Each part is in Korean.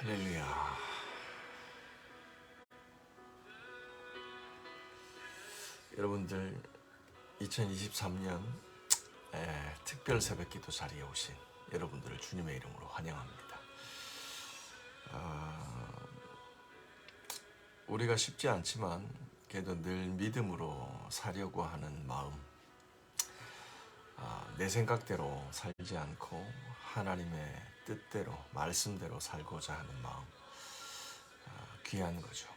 할렐루야. 여러분들 2023년 특별 새벽기도 자리에 오신 여러분들을 주님의 이름으로 환영합니다. 우리가 쉽지 않지만 그래도 늘 믿음으로 사려고 하는 마음, 내 생각대로 살지 않고 하나님의 뜻대로 말씀대로 살고자 하는 마음, 귀한 거죠.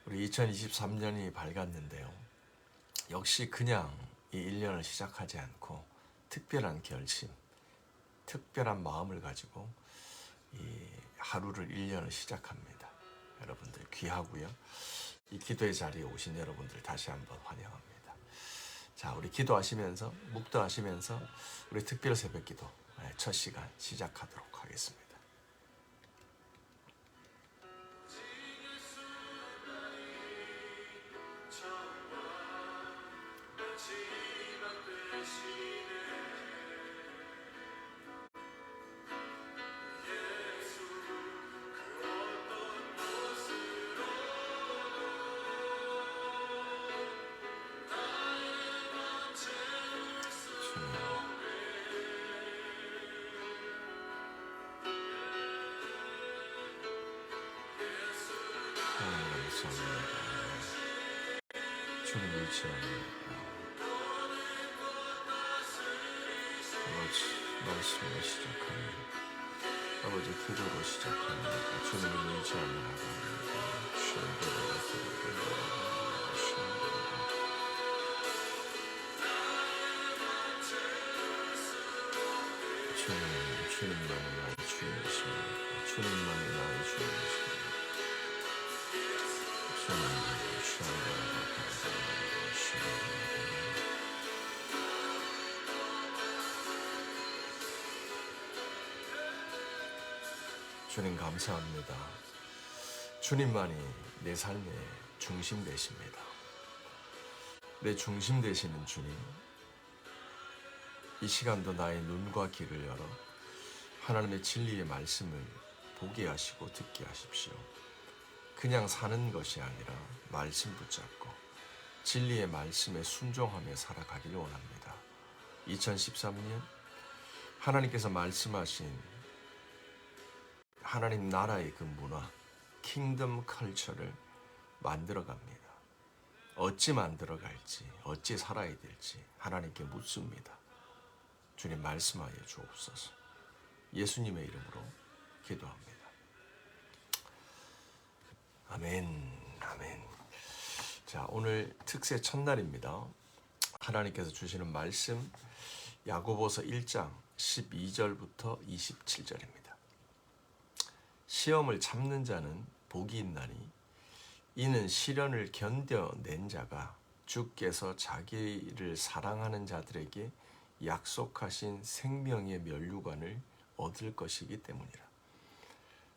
우리 2023년이 밝았는데요. 역시 그냥 이 1년을 시작하지 않고 특별한 결심, 특별한 마음을 가지고 이 하루를 1년을 시작합니다. 여러분들 귀하고요. 이 기도의 자리에 오신 여러분들 다시 한번 환영합니다. 자, 우리 기도하시면서 묵도하시면서 우리 특별 새벽기도 첫 시간 시작하도록 하겠습니다. 주님 위치합니다. 아버지 말씀으로 시작합니다. 아버지 기도로 시작합니다. 주님을 위치하며 나갑니다. 주님만이 나의 주님이십니다. 주님만이 나의 주님이십니다. 주님 감사합니다. 주님만이 내 삶의 중심 되십니다. 내 중심 되시는 주님, 이 시간도 나의 눈과 귀를 열어 하나님의 진리의 말씀을 보게 하시고 듣게 하십시오. 그냥 사는 것이 아니라 말씀 붙잡고 진리의 말씀에 순종하며 살아가기를 원합니다. 2013년 하나님께서 말씀하신 하나님 나라의 그 문화, 킹덤 컬처를 만들어갑니다. 어찌 만들어갈지, 어찌 살아야 될지 하나님께 묻습니다. 주님 말씀하여 주옵소서. 예수님의 이름으로 기도합니다. 아멘, 아멘. 자, 오늘 특세 첫날입니다. 하나님께서 주시는 말씀 야고보서 1장 12절부터 27절입니다. 시험을 참는 자는 복이 있나니 이는 시련을 견뎌낸 자가 주께서 자기를 사랑하는 자들에게 약속하신 생명의 면류관을 얻을 것이기 때문이라.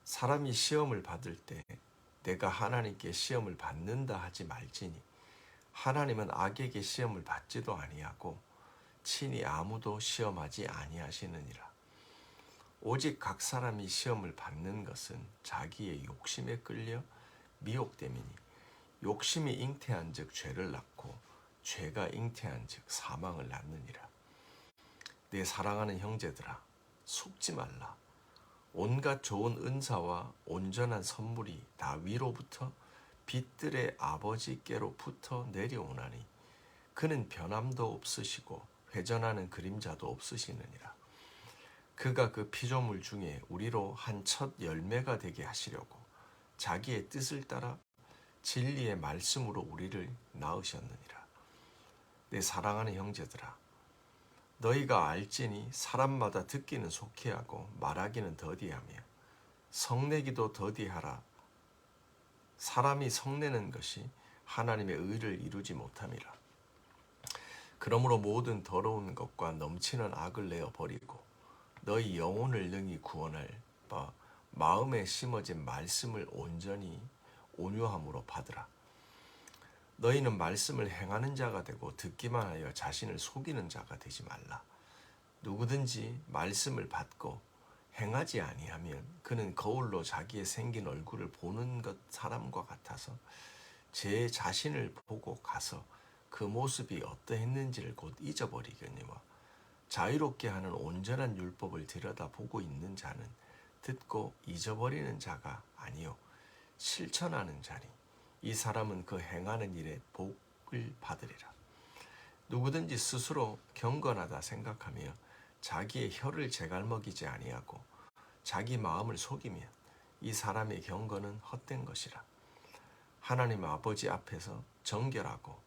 사람이 시험을 받을 때 내가 하나님께 시험을 받는다 하지 말지니 하나님은 악에게 시험을 받지도 아니하고 친히 아무도 시험하지 아니하시느니라. 오직 각 사람이 시험을 받는 것은 자기의 욕심에 끌려 미혹됨이니 욕심이 잉태한 즉 죄를 낳고 죄가 잉태한 즉 사망을 낳느니라. 내 사랑하는 형제들아, 속지 말라. 온갖 좋은 은사와 온전한 선물이 다 위로부터 빛들의 아버지께로부터 내려오나니 그는 변함도 없으시고 회전하는 그림자도 없으시느니라. 그가 그 피조물 중에 우리로 한 첫 열매가 되게 하시려고 자기의 뜻을 따라 진리의 말씀으로 우리를 낳으셨느니라. 내 사랑하는 형제들아, 너희가 알지니 사람마다 듣기는 속히하고 말하기는 더디하며 성내기도 더디하라. 사람이 성내는 것이 하나님의 의를 이루지 못함이라. 그러므로 모든 더러운 것과 넘치는 악을 내어 버리고 너희 영혼을 능히 구원할 바 마음에 심어진 말씀을 온전히 온유함으로 받으라. 너희는 말씀을 행하는 자가 되고 듣기만 하여 자신을 속이는 자가 되지 말라. 누구든지 말씀을 받고 행하지 아니하면 그는 거울로 자기의 생긴 얼굴을 보는 것 사람과 같아서 제 자신을 보고 가서 그 모습이 어떠했는지를 곧 잊어버리거니와 자유롭게 하는 온전한 율법을 들여다보고 있는 자는 듣고 잊어버리는 자가 아니요 실천하는 자니 이 사람은 그 행하는 일에 복을 받으리라. 누구든지 스스로 경건하다 생각하며 자기의 혀를 제갈먹이지 아니하고 자기 마음을 속이면 이 사람의 경건은 헛된 것이라. 하나님 아버지 앞에서 정결하고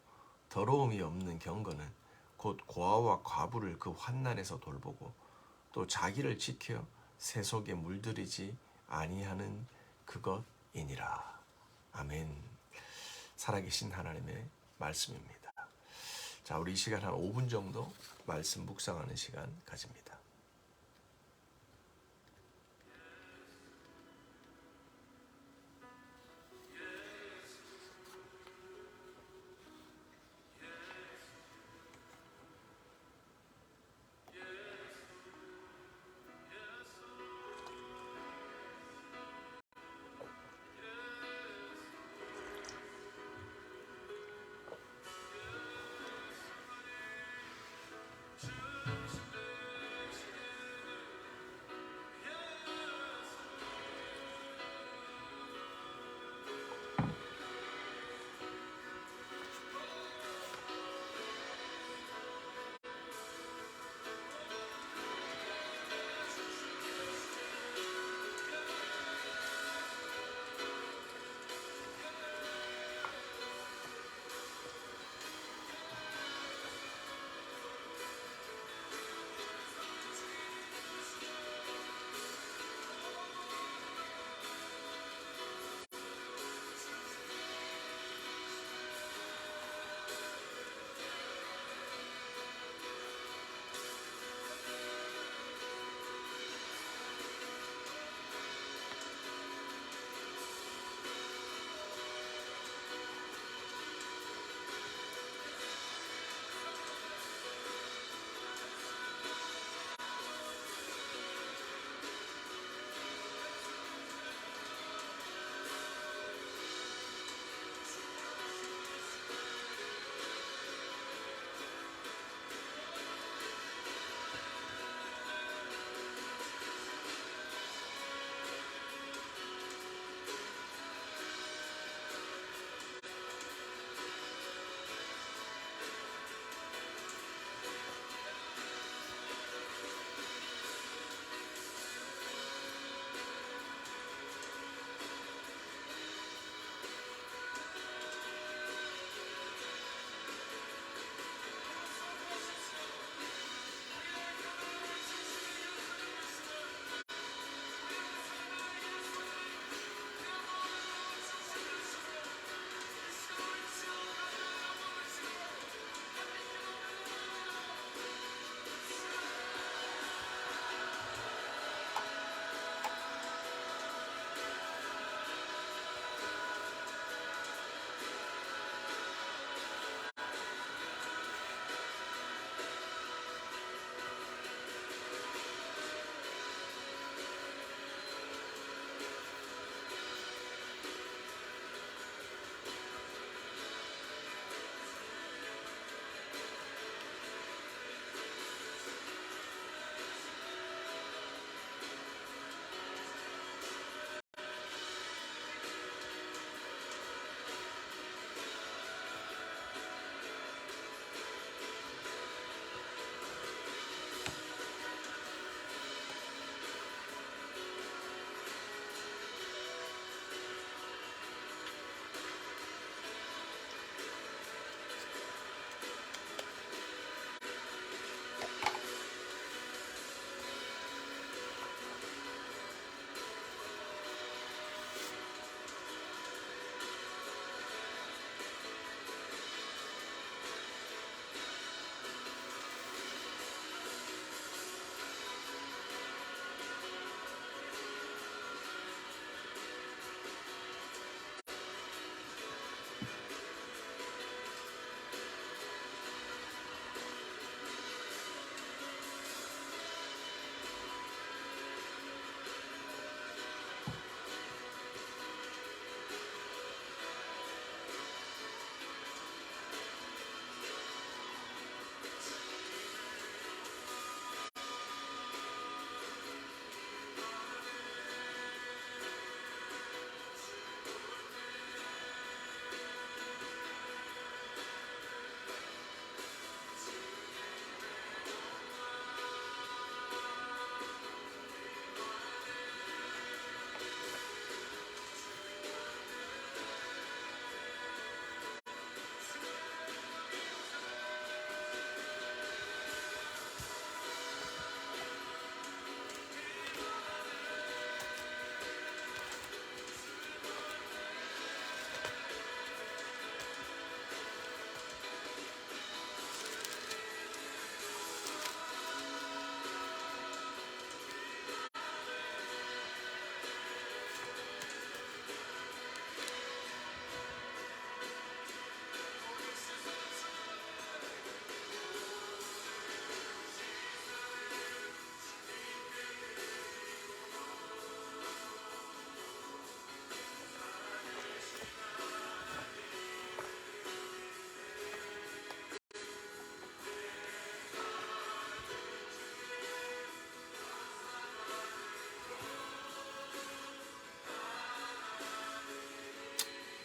더러움이 없는 경건은 곧 고아와 과부를 그 환난에서 돌보고 또 자기를 지켜 세속에 물들이지 아니하는 그것이니라. 아멘. 살아계신 하나님의 말씀입니다. 자, 우리 이 시간 한 5분 정도 말씀 묵상하는 시간 가집니다.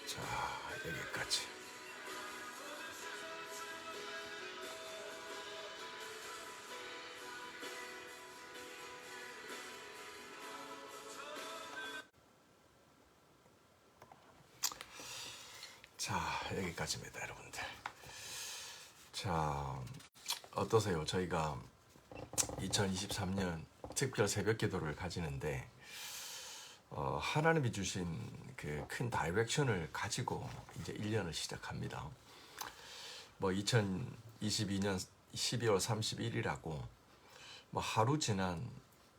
자, 여기까지. 자, 여기까지입니다, 여러분들. 자, 어떠세요? 저희가 2023년 특별 새벽 기도를 가지는데 하나님이 주신 그 큰 다이렉션을 가지고 이제 1년을 시작합니다. 뭐 2022년 12월 31일이라고 뭐 하루 지난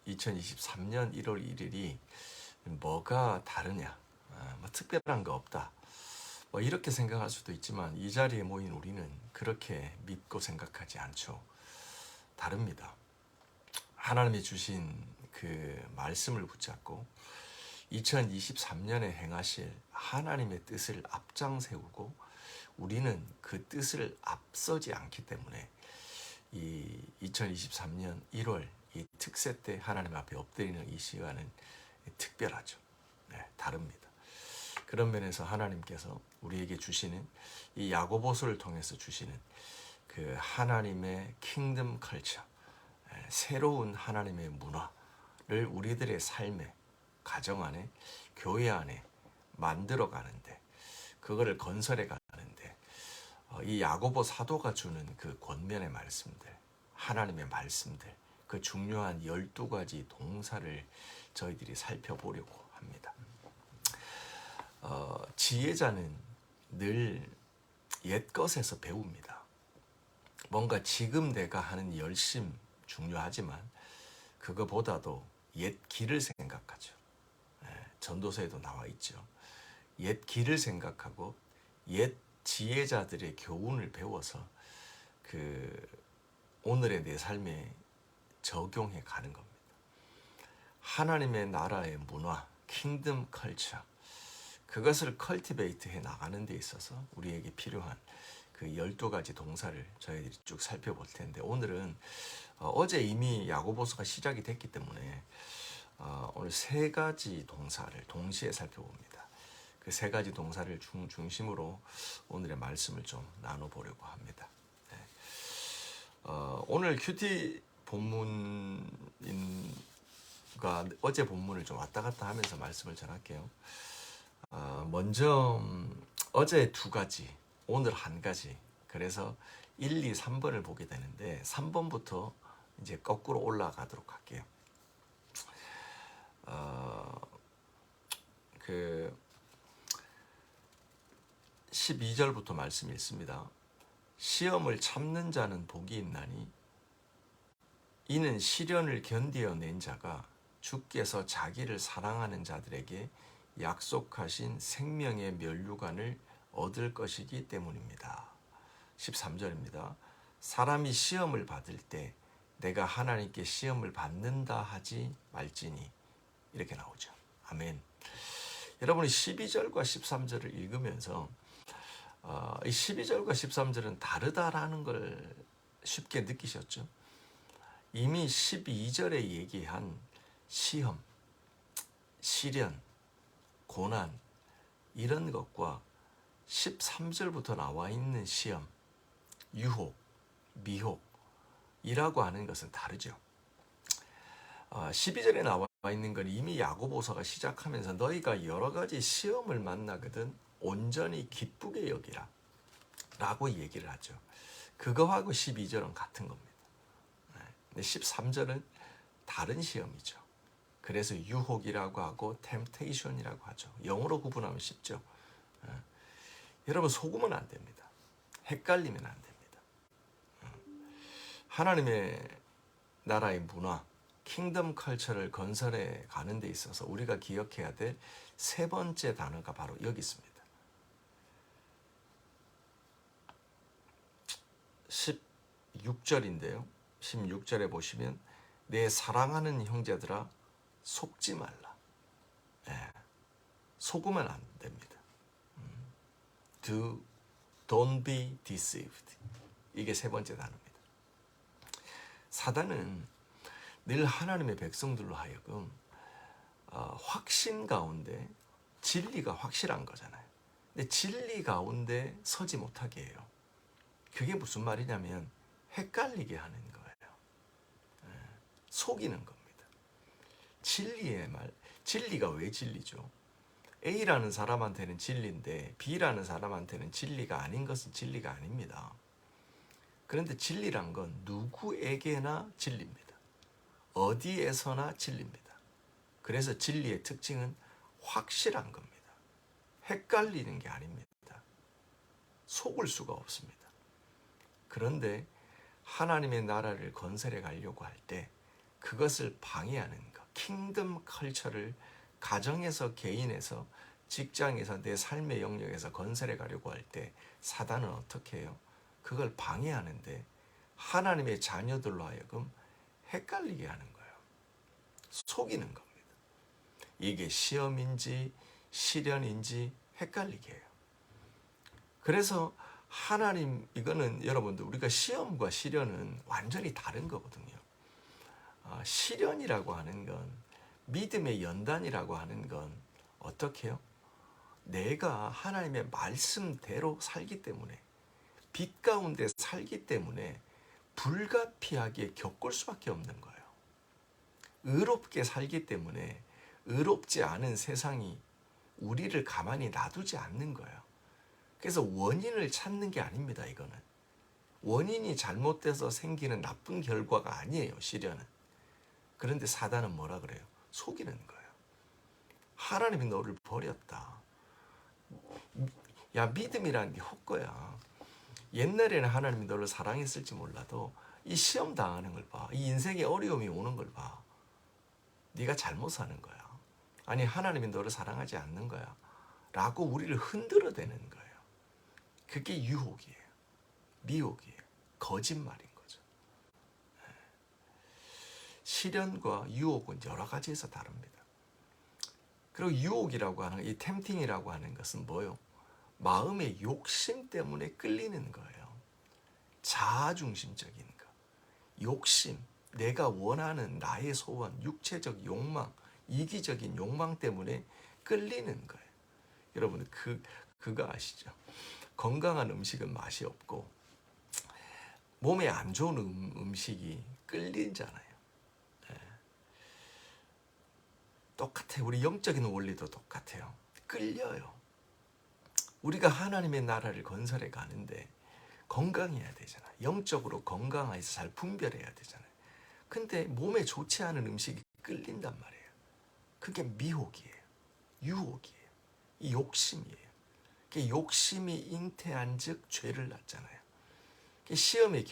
2023년 1월 1일이 뭐가 다르냐, 뭐 특별한 거 없다, 뭐 이렇게 생각할 수도 있지만 이 자리에 모인 우리는 그렇게 믿고 생각하지 않죠. 다릅니다. 하나님이 주신 그 말씀을 붙잡고 2023년에 행하실 하나님의 뜻을 앞장 세우고 우리는 그 뜻을 앞서지 않기 때문에 이 2023년 1월 이 특세 때 하나님 앞에 엎드리는 이 시간은 특별하죠. 네, 다릅니다. 그런 면에서 하나님께서 우리에게 주시는 이 야고보서를 통해서 주시는 그 하나님의 킹덤 컬처, 새로운 하나님의 문화를 우리들의 삶에, 가정 안에, 교회 안에 만들어 가는데, 그거를 건설해 가는데 이 야고보 사도가 주는 그 권면의 말씀들, 하나님의 말씀들, 그 중요한 12가지 동사를 저희들이 살펴보려고 합니다. 지혜자는 늘 옛것에서 배웁니다. 뭔가 지금 내가 하는 열심 중요하지만 그거보다도 옛 길을 생각하죠. 전도서에도 나와 있죠. 옛 길을 생각하고 옛 지혜자들의 교훈을 배워서 그 오늘의 내 삶에 적용해 가는 겁니다. 하나님의 나라의 문화, 킹덤 컬처, 그것을 컬티베이트 해 나가는 데 있어서 우리에게 필요한 그 12가지 동사를 저희들이 쭉 살펴볼 텐데, 오늘은 어제 이미 야고보서가 시작이 됐기 때문에 오늘 3가지 동사를 동시에 살펴봅니다. 그 3가지 동사를 중심으로 오늘의 말씀을 좀 나눠보려고 합니다. 네. 오늘 큐티 본문과 어제 본문을 좀 왔다 갔다 하면서 말씀을 전할게요. 먼저 어제 2가지, 오늘 1가지, 그래서 1, 2, 3번을 보게 되는데 3번부터 이제 거꾸로 올라가도록 할게요. 그 12절부터 말씀이 있습니다. 시험을 참는 자는 복이 있나니 이는 시련을 견디어낸 자가 주께서 자기를 사랑하는 자들에게 약속하신 생명의 면류관을 얻을 것이기 때문입니다. 13절입니다. 사람이 시험을 받을 때 내가 하나님께 시험을 받는다 하지 말지니, 이렇게 나오죠. 아멘. 여러분이 12절과 13절을 읽으면서 이 12절과 13절은 다르다라는 걸 쉽게 느끼셨죠? 이미 12절에 얘기한 시험, 시련, 고난, 이런 것과 13절부터 나와 있는 시험, 유혹, 미혹이라고 하는 것은 다르죠. 12절에 나와 있는 건 이미 야고보서가 시작하면서 너희가 여러 가지 시험을 만나거든 온전히 기쁘게 여기라 라고 얘기를 하죠. 그거하고 12절은 같은 겁니다. 근데 13절은 다른 시험이죠. 그래서 유혹이라고 하고 템테이션이라고 하죠. 영어로 구분하면 쉽죠. 여러분, 속으면 안 됩니다. 헷갈리면 안 됩니다. 하나님의 나라의 문화, 킹덤 컬처를 건설해 가는 데 있어서 우리가 기억해야 될 3번째 단어가 바로 여기 있습니다. 16절인데요. 16절에 보시면 내 사랑하는 형제들아 속지 말라. 속으면 안 됩니다. Don't be deceived. 이게 3번째 단어입니다. 사단은 늘 하나님의 백성들로 하여금 확신 가운데 진리가 확실한 거잖아요. 근데 진리 가운데 서지 못하게 해요. 그게 무슨 말이냐면 헷갈리게 하는 거예요. 속이는 겁니다. 진리가 왜 진리죠? A라는 사람한테는 진리인데 B라는 사람한테는 진리가 아닌 것은 진리가 아닙니다. 그런데 진리란 건 누구에게나 진리입니다. 어디에서나 진리입니다. 그래서 진리의 특징은 확실한 겁니다. 헷갈리는 게 아닙니다. 속을 수가 없습니다. 그런데 하나님의 나라를 건설해 가려고 할 때 그것을 방해하는 것, 킹덤 컬처를 가정에서, 개인에서, 직장에서, 내 삶의 영역에서 건설해 가려고 할 때 사단은 어떻게 해요? 그걸 방해하는데 하나님의 자녀들로 하여금 헷갈리게 하는 거예요. 속이는 겁니다. 이게 시험인지 시련인지 헷갈리게 해요. 그래서 하나님, 이거는 여러분들 우리가 시험과 시련은 완전히 다른 거거든요. 시련이라고 하는 건, 믿음의 연단이라고 하는 건 어떻게 해요? 내가 하나님의 말씀대로 살기 때문에, 빛 가운데 살기 때문에 불가피하게 겪을 수밖에 없는 거예요. 의롭게 살기 때문에 의롭지 않은 세상이 우리를 가만히 놔두지 않는 거예요. 그래서 원인을 찾는 게 아닙니다. 이거는 원인이 잘못돼서 생기는 나쁜 결과가 아니에요. 시련은. 그런데 사단은 뭐라 그래요? 속이는 거예요. 하나님이 너를 버렸다. 야, 믿음이라는 게 헛거야. 옛날에는 하나님이 너를 사랑했을지 몰라도 이 시험 당하는 걸 봐. 이 인생의 어려움이 오는 걸 봐. 네가 잘못 사는 거야. 아니, 하나님이 너를 사랑하지 않는 거야. 라고 우리를 흔들어대는 거예요. 그게 유혹이에요. 미혹이에요. 거짓말인 거죠. 시련과 유혹은 여러 가지에서 다릅니다. 그리고 유혹이라고 하는, 이 템팅이라고 하는 것은 뭐요? 마음의 욕심 때문에 끌리는 거예요. 자아중심적인 거. 욕심, 내가 원하는 나의 소원, 육체적 욕망, 이기적인 욕망 때문에 끌리는 거예요. 여러분, 그거 아시죠? 건강한 음식은 맛이 없고 몸에 안 좋은 음식이 끌리잖아요. 똑같아요. 우리 영적인 원리도 똑같아요. 끌려요. 우리가 하나님의 나라를 건설해 가는데 건강해야 되잖아요. 영적으로 건강해서 잘 분별해야 되잖아요. 근데 몸에 좋지 않은 음식이 끌린단 말이에요. 그게 미혹이에요. 유혹이에요. 이 욕심이에요. 욕심이 잉태한 즉 죄를 낳잖아요. 시험의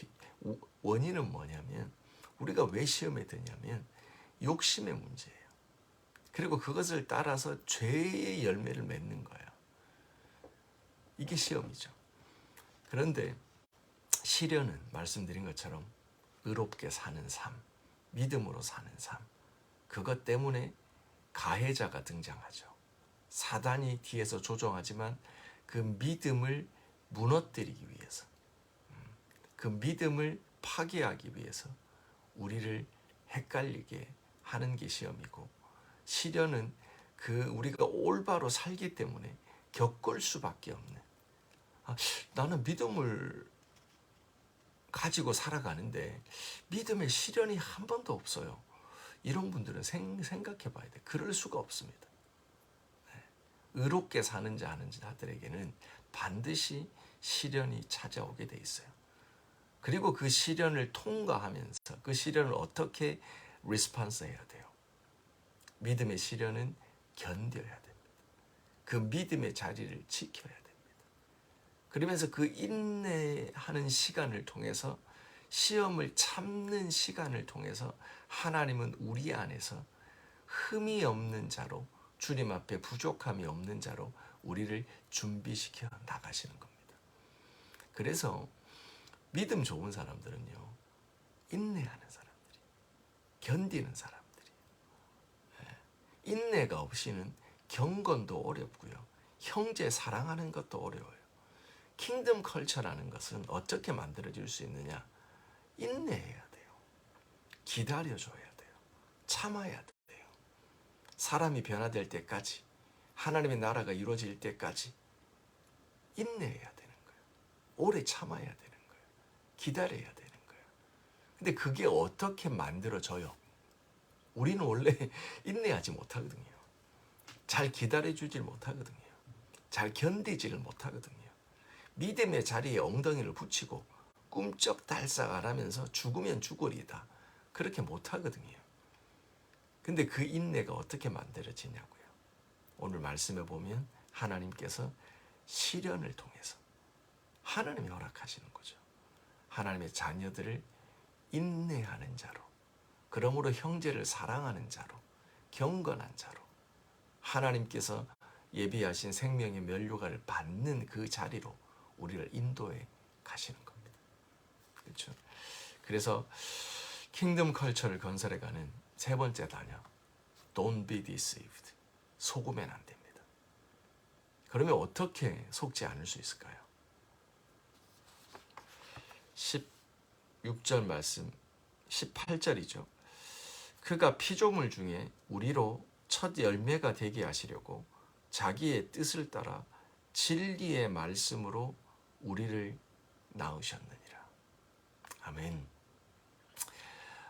원인은 뭐냐면, 우리가 왜 시험에 드냐면 욕심의 문제예요. 그리고 그것을 따라서 죄의 열매를 맺는 거예요. 이게 시험이죠. 그런데 시련은 말씀드린 것처럼 의롭게 사는 삶, 믿음으로 사는 삶, 그것 때문에 가해자가 등장하죠. 사단이 뒤에서 조종하지만 그 믿음을 무너뜨리기 위해서, 그 믿음을 파괴하기 위해서 우리를 헷갈리게 하는 게 시험이고, 시련은 우리가 올바로 살기 때문에 겪을 수밖에 없는, 나는 믿음을 가지고 살아가는데 믿음의 시련이 한 번도 없어요. 이런 분들은 생각해 봐야 돼. 그럴 수가 없습니다. 의롭게 사는 자들에게는 반드시 시련이 찾아오게 돼 있어요. 그리고 그 시련을 통과하면서 그 시련을 어떻게 리스폰스 해야 돼요? 믿음의 시련은 견뎌야 됩니다. 그 믿음의 자리를 지켜야 됩니다. 그러면서 그 인내하는 시간을 통해서, 시험을 참는 시간을 통해서 하나님은 우리 안에서 흠이 없는 자로, 주님 앞에 부족함이 없는 자로 우리를 준비시켜 나가시는 겁니다. 그래서 믿음 좋은 사람들은요, 인내하는 사람들이, 견디는 사람들이. 인내가 없이는 경건도 어렵고요, 형제 사랑하는 것도 어려워요. 킹덤 컬처라는 것은 어떻게 만들어질 수 있느냐? 인내해야 돼요. 기다려줘야 돼요. 참아야 돼요. 사람이 변화될 때까지, 하나님의 나라가 이루어질 때까지 인내해야 되는 거예요. 오래 참아야 되는 거예요. 기다려야 되는 거예요. 근데 그게 어떻게 만들어져요? 우리는 원래 인내하지 못하거든요. 잘 기다려주질 못하거든요. 잘 견디지를 못하거든요. 믿음의 자리에 엉덩이를 붙이고 꿈쩍달싹 안 하면서 죽으면 죽으리다. 그렇게 못하거든요. 근데 그 인내가 어떻게 만들어지냐고요. 오늘 말씀에 보면 하나님께서 시련을 통해서 하나님이 허락하시는 거죠. 하나님의 자녀들을 인내하는 자로, 그러므로 형제를 사랑하는 자로, 경건한 자로, 하나님께서 예비하신 생명의 면류관을 받는 그 자리로 우리를 인도해 가시는 겁니다. 그렇죠? 그래서 킹덤 컬처를 건설해가는 세 번째 단어, Don't be deceived. 속으면 안 됩니다. 그러면 어떻게 속지 않을 수 있을까요? 16절 말씀, 18절이죠. 그가 피조물 중에 우리로 첫 열매가 되게 하시려고 자기의 뜻을 따라 진리의 말씀으로 우리를 낳으셨느니라. 아멘.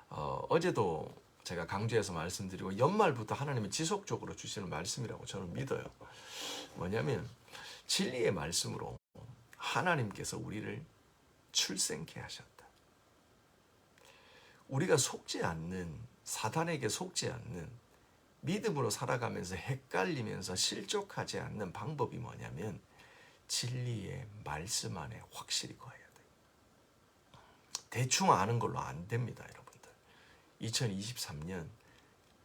어제도 제가 강조해서 말씀드리고 연말부터 하나님이 지속적으로 주시는 말씀이라고 저는 믿어요. 뭐냐면 진리의 말씀으로 하나님께서 우리를 출생케 하셨다. 우리가 속지 않는, 사단에게 속지 않는, 믿음으로 살아가면서 헷갈리면서 실족하지 않는 방법이 뭐냐면 진리의 말씀 안에 확실히 거해야 돼요. 대충 아는 걸로 안 됩니다, 여러분들. 2023년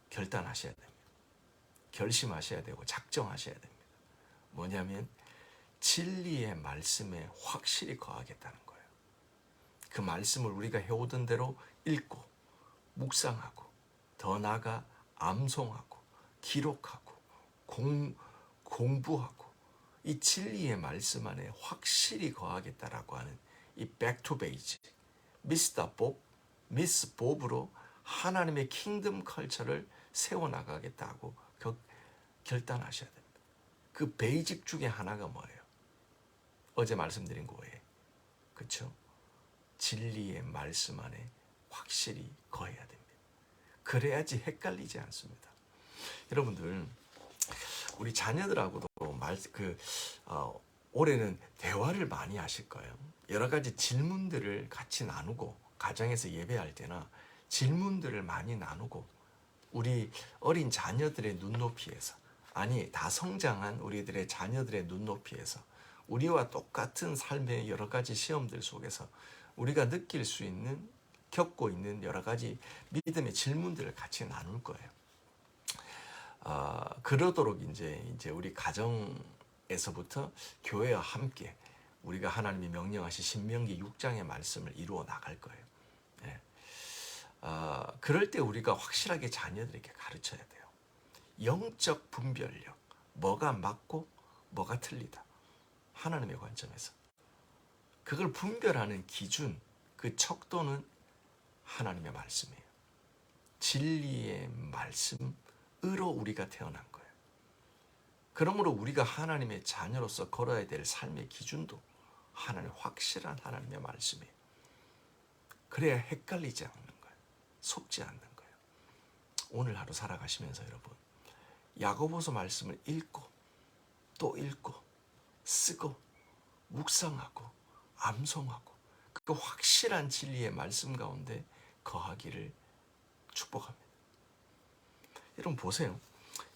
결단하셔야 됩니다. 결심하셔야 되고 작정하셔야 됩니다. 뭐냐면 진리의 말씀에 확실히 거하겠다는 거예요. 그 말씀을 우리가 해오던 대로 읽고 묵상하고 더 나아가 암송하고 기록하고 공부하고 이 진리의 말씀 안에 확실히 거하겠다라고 하는 이 백투 베이직, 미스터 법, 미스 법으로 하나님의 킹덤 컬처를 세워나가겠다고 결단하셔야 됩니다. 그 베이직 중에 하나가 뭐예요? 어제 말씀드린 거예요. 그렇죠? 진리의 말씀 안에 확실히 거해야 됩니다. 그래야지 헷갈리지 않습니다. 여러분들, 우리 자녀들하고도 올해는 대화를 많이 하실 거예요. 여러 가지 질문들을 같이 나누고, 가정에서 예배할 때나 질문들을 많이 나누고, 우리 어린 자녀들의 눈높이에서, 아니 다 성장한 우리들의 자녀들의 눈높이에서 우리와 똑같은 삶의 여러 가지 시험들 속에서 우리가 느낄 수 있는, 겪고 있는 여러 가지 믿음의 질문들을 같이 나눌 거예요. 그러도록 이제 우리 가정에서부터 교회와 함께 우리가 하나님이 명령하신 신명기 6장의 말씀을 이루어 나갈 거예요. 네. 그럴 때 우리가 확실하게 자녀들에게 가르쳐야 돼요. 영적 분별력, 뭐가 맞고 뭐가 틀리다. 하나님의 관점에서. 그걸 분별하는 기준, 그 척도는 하나님의 말씀이에요. 진리의 말씀으로 우리가 태어난 거예요. 그러므로 우리가 하나님의 자녀로서 걸어야 될 삶의 기준도 확실한 하나님의 말씀이에요. 그래야 헷갈리지 않는 거예요. 속지 않는 거예요. 오늘 하루 살아가시면서 여러분, 야고보서 말씀을 읽고 또 읽고 쓰고 묵상하고 암송하고 그 확실한 진리의 말씀 가운데 거하기를 축복합니다. 여러분 보세요.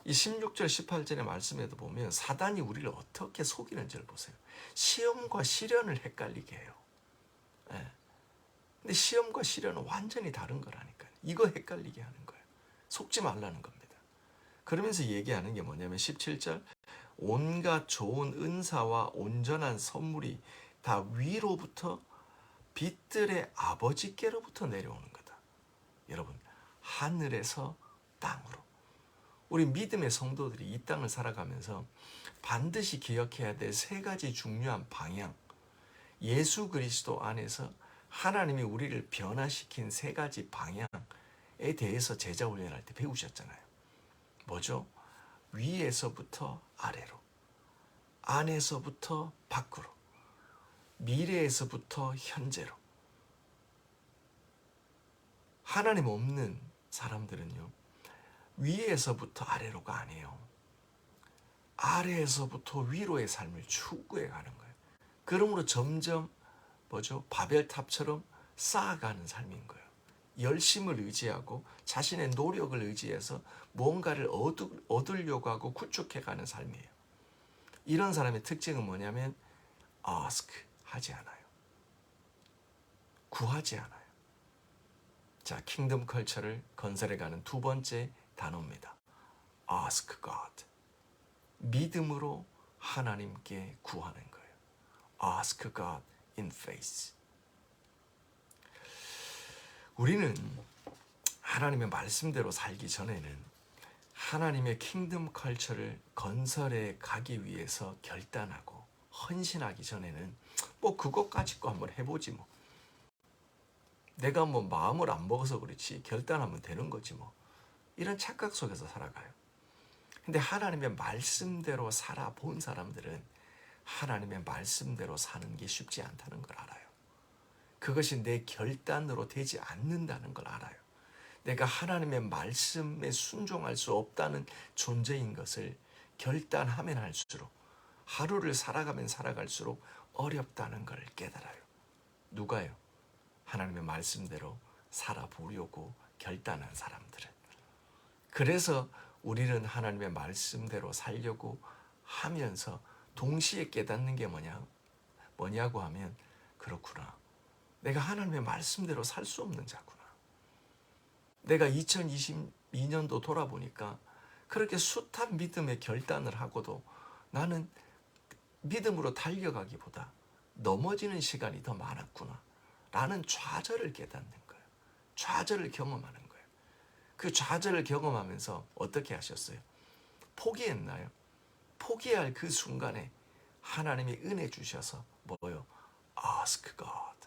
이 16절 18절의 말씀에도 보면 사단이 우리를 어떻게 속이는지를 보세요. 시험과 시련을 헷갈리게 해요. 네. 근데 시험과 시련은 완전히 다른 거라니까요. 이거 헷갈리게 하는 거예요. 속지 말라는 겁니다. 그러면서 얘기하는 게 뭐냐면 17절, 온갖 좋은 은사와 온전한 선물이 다 위로부터 빛들의 아버지께로부터 내려오는 거다. 여러분, 하늘에서 땅으로. 우리 믿음의 성도들이 이 땅을 살아가면서 반드시 기억해야 될 세 가지 중요한 방향, 예수 그리스도 안에서 하나님이 우리를 변화시킨 세 가지 방향에 대해서 제자 훈련할 때 배우셨잖아요. 뭐죠? 위에서부터 아래로, 안에서부터 밖으로, 미래에서부터 현재로. 하나님 없는 사람들은요, 위에서부터 아래로가 아니에요. 아래에서부터 위로의 삶을 추구해 가는 거예요. 그러므로 점점 바벨탑처럼 쌓아가는 삶인 거예요. 열심을 의지하고 자신의 노력을 의지해서 뭔가를 얻으려고 하고 구축해가는 삶이에요. 이런 사람의 특징은 뭐냐면 ask 하지 않아요. 구하지 않아요. 자, 킹덤 컬처를 건설해가는 두 번째 단어입니다. ask God. 믿음으로 하나님께 구하는 거예요. ask God in faith. 우리는 하나님의 말씀대로 살기 전에는 하나님의 킹덤 컬처를 건설해 가기 위해서 결단하고 헌신하기 전에는 그것 가지고 한번 해보지 뭐. 내가 마음을 안 먹어서 그렇지 결단하면 되는 거지 뭐. 이런 착각 속에서 살아가요. 근데 하나님의 말씀대로 살아본 사람들은 하나님의 말씀대로 사는 게 쉽지 않다는 걸 알아요. 그것이 내 결단으로 되지 않는다는 걸 알아요. 내가 하나님의 말씀에 순종할 수 없다는 존재인 것을 결단하면 할수록, 하루를 살아가면 살아갈수록 어렵다는 걸 깨달아요. 누가요? 하나님의 말씀대로 살아보려고 결단한 사람들은. 그래서 우리는 하나님의 말씀대로 살려고 하면서 동시에 깨닫는 게 뭐냐고 하면, 그렇구나, 내가 하나님의 말씀대로 살 수 없는 자구나. 내가 2022년도 돌아보니까 그렇게 숱한 믿음의 결단을 하고도 나는 믿음으로 달려가기보다 넘어지는 시간이 더 많았구나 라는 좌절을 깨닫는 거예요. 좌절을 경험하는 거예요. 그 좌절을 경험하면서 어떻게 하셨어요? 포기했나요? 포기할 그 순간에 하나님이 은혜 주셔서 ask God.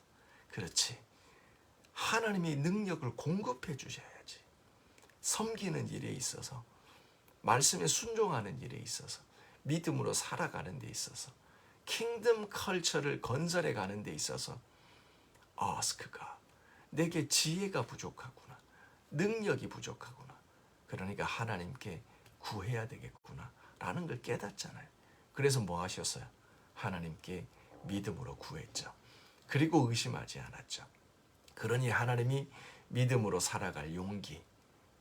그렇지. 하나님이 능력을 공급해 주셔야지. 섬기는 일에 있어서, 말씀에 순종하는 일에 있어서, 믿음으로 살아가는 데 있어서, 킹덤 컬처를 건설해 가는 데 있어서 ask God. 내게 지혜가 부족하구나. 능력이 부족하구나. 그러니까 하나님께 구해야 되겠구나 라는 걸 깨닫잖아요. 그래서 뭐 하셨어요? 하나님께 믿음으로 구했죠. 그리고 의심하지 않았죠. 그러니 하나님이 믿음으로 살아갈 용기,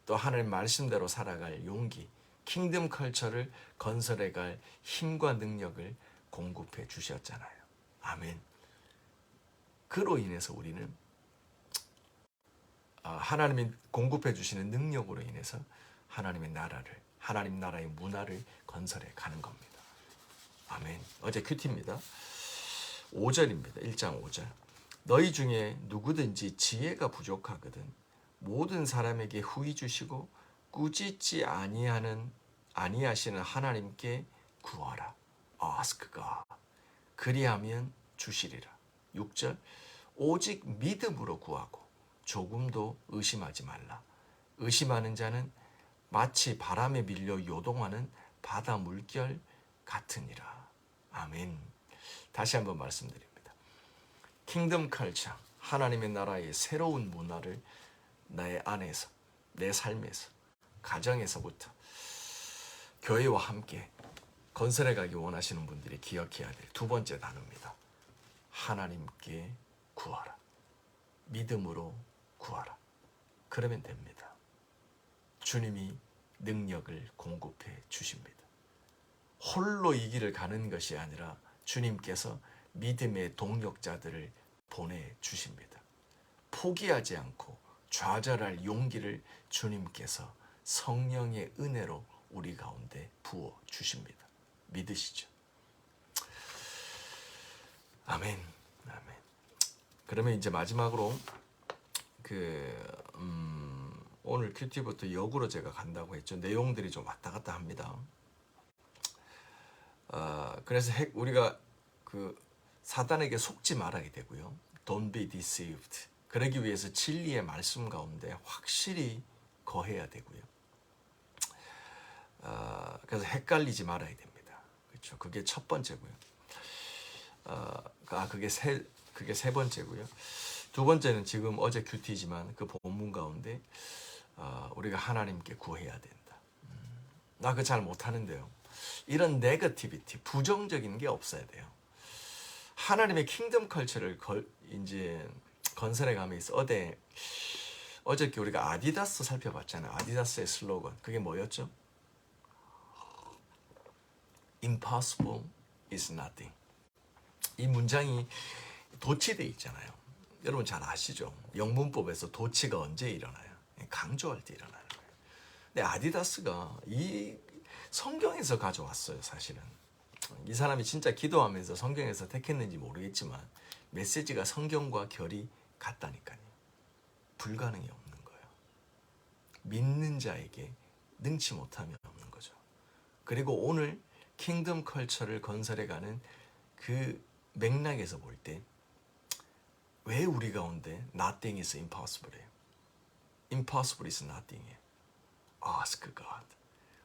또 하나님 말씀대로 살아갈 용기, 킹덤 컬처를 건설해갈 힘과 능력을 공급해 주셨잖아요. 아멘. 그로 인해서 우리는 하나님이 공급해 주시는 능력으로 인해서 하나님의 나라를, 하나님 나라의 문화를 건설해 가는 겁니다. 아멘. 어제 큐티입니다. 5절입니다. 1장 5절. 너희 중에 누구든지 지혜가 부족하거든 모든 사람에게 후히 주시고 꾸짖지 아니하시는 하나님께 구하라. ask God. 그리하면 주시리라. 6절. 오직 믿음으로 구하고 조금도 의심하지 말라. 의심하는 자는 마치 바람에 밀려 요동하는 바다 물결 같으니라. 아멘. 다시 한번 말씀드립니다. 킹덤 컬처, 하나님의 나라의 새로운 문화를 나의 안에서, 내 삶에서, 가정에서부터 교회와 함께 건설해 가기 원하시는 분들이 기억해야 될 두 번째 단어입니다. 하나님께 구하라. 믿음으로 구하라. 그러면 됩니다. 주님이 능력을 공급해 주십니다. 홀로 이 길을 가는 것이 아니라 주님께서 믿음의 동력자들을 보내주십니다. 포기하지 않고 좌절할 용기를 주님께서 성령의 은혜로 우리 가운데 부어주십니다. 믿으시죠? 아멘. 아멘. 그러면 이제 마지막으로 오늘 큐티부터 역으로 제가 간다고 했죠. 내용들이 좀 왔다 갔다 합니다. 그래서 우리가 사단에게 속지 말아야 되고요. Don't be deceived. 그러기 위해서 진리의 말씀 가운데 확실히 거해야 되고요. 그래서 헷갈리지 말아야 됩니다. 그렇죠? 하십시오. 그게 첫 번째고요. 그게 세 번째고요. 두 번째는 지금 어제 큐티지만 그 본문 가운데 우리가 하나님께 구해야 된다. 나 그거 잘 못하는데요. 이런 네거티비티, 부정적인 게 없어야 돼요. 하나님의 킹덤 컬처를 이제 건설해 가면서 어저께 우리가 아디다스 살펴봤잖아요. 아디다스의 슬로건 그게 뭐였죠? Impossible is nothing. 이 문장이 도치되어 있잖아요. 여러분 잘 아시죠? 영문법에서 도치가 언제 일어나요? 강조할 때 일어나는 거예요. 근데 아디다스가 이 성경에서 가져왔어요. 사실은 이 사람이 진짜 기도하면서 성경에서 택했는지 모르겠지만 메시지가 성경과 결이 같다니까요. 불가능이 없는 거예요. 믿는 자에게 능치 못함이 없는 거죠. 그리고 오늘 킹덤 컬처를 건설해가는 그 맥락에서 볼 때 왜 우리 가운데 nothing is impossible이에요? Impossible is nothing이에요. Ask God.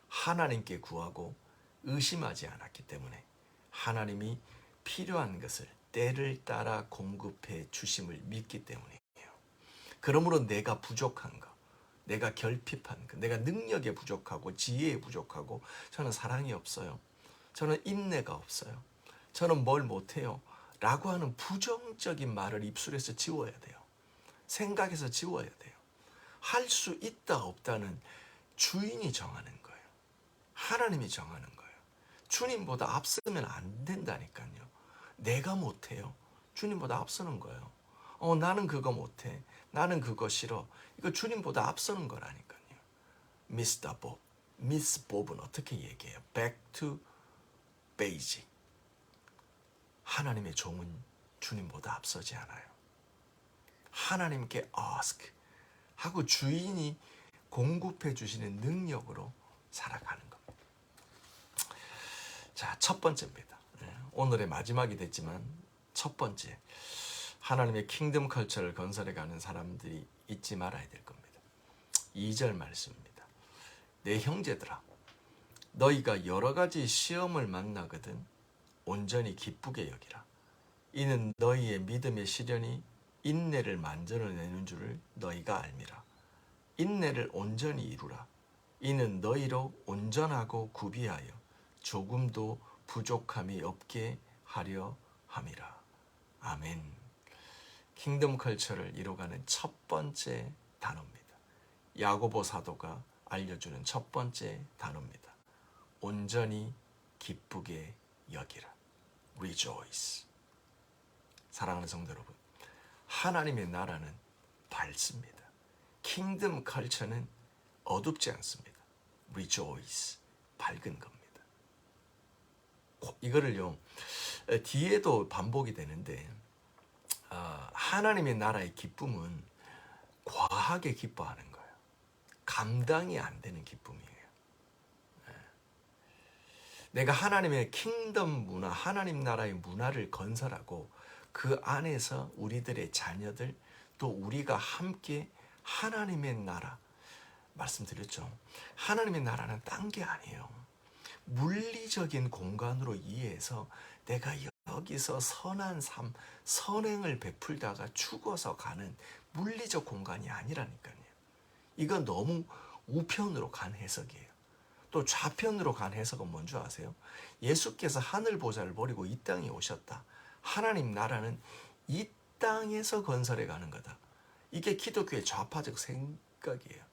하나님께 구하고 의심하지 않았기 때문에 하나님이 필요한 것을 때를 따라 공급해 주심을 믿기 때문이에요. 그러므로 내가 부족한 것, 내가 결핍한 것, 내가 능력에 부족하고 지혜에 부족하고 저는 사랑이 없어요. 저는 인내가 없어요. 저는 뭘 못해요. 라고 하는 부정적인 말을 입술에서 지워야 돼요. 생각에서 지워야 돼요. 할 수 있다 없다는 주인이 정하는 거예요. 하나님이 정하는 거예요. 주님보다 앞서면 안 된다니까요. 내가 못해요. 주님보다 앞서는 거예요. 나는 그거 못해. 나는 그거 싫어. 이거 주님보다 앞서는 거라니까요. Mr. Bob, Miss Bob은 어떻게 얘기해요? Back to basic. 하나님의 종은 주님보다 앞서지 않아요. 하나님께 ask 하고 주인이 공급해 주시는 능력으로 살아가는 겁니다. 자, 첫 번째입니다. 오늘의 마지막이 됐지만 첫 번째, 하나님의 킹덤 컬처를 건설해가는 사람들이 잊지 말아야 될 겁니다. 2절 말씀입니다. 내 형제들아, 너희가 여러 가지 시험을 만나거든 온전히 기쁘게 여기라. 이는 너희의 믿음의 시련이 인내를 만들어내는 줄을 너희가 알미라. 인내를 온전히 이루라. 이는 너희로 온전하고 구비하여 조금도 부족함이 없게 하려 함이라. 아멘. 킹덤 컬처를 이뤄가는 첫 번째 단어입니다. 야고보 사도가 알려주는 첫 번째 단어입니다. 온전히 기쁘게 여기라. Rejoice. 사랑하는 성도 여러분, 하나님의 나라는 밝습니다. 킹덤 컬처는 어둡지 않습니다. Rejoice. 밝은 겁니다. 이거를요 뒤에도 반복이 되는데 하나님의 나라의 기쁨은 과하게 기뻐하는 거예요. 감당이 안 되는 기쁨이에요. 내가 하나님의 킹덤 문화, 하나님 나라의 문화를 건설하고 그 안에서 우리들의 자녀들 또 우리가 함께 하나님의 나라, 말씀드렸죠. 하나님의 나라는 딴 게 아니에요. 물리적인 공간으로 이해해서 내가 여기서 선한 삶, 선행을 베풀다가 죽어서 가는 물리적 공간이 아니라니까요. 이건 너무 우편으로 간 해석이에요. 또 좌편으로 간 해석은 뭔지 아세요? 예수께서 하늘 보좌를 버리고 이 땅에 오셨다. 하나님 나라는 이 땅에서 건설해 가는 거다. 이게 기독교의 좌파적 생각이에요.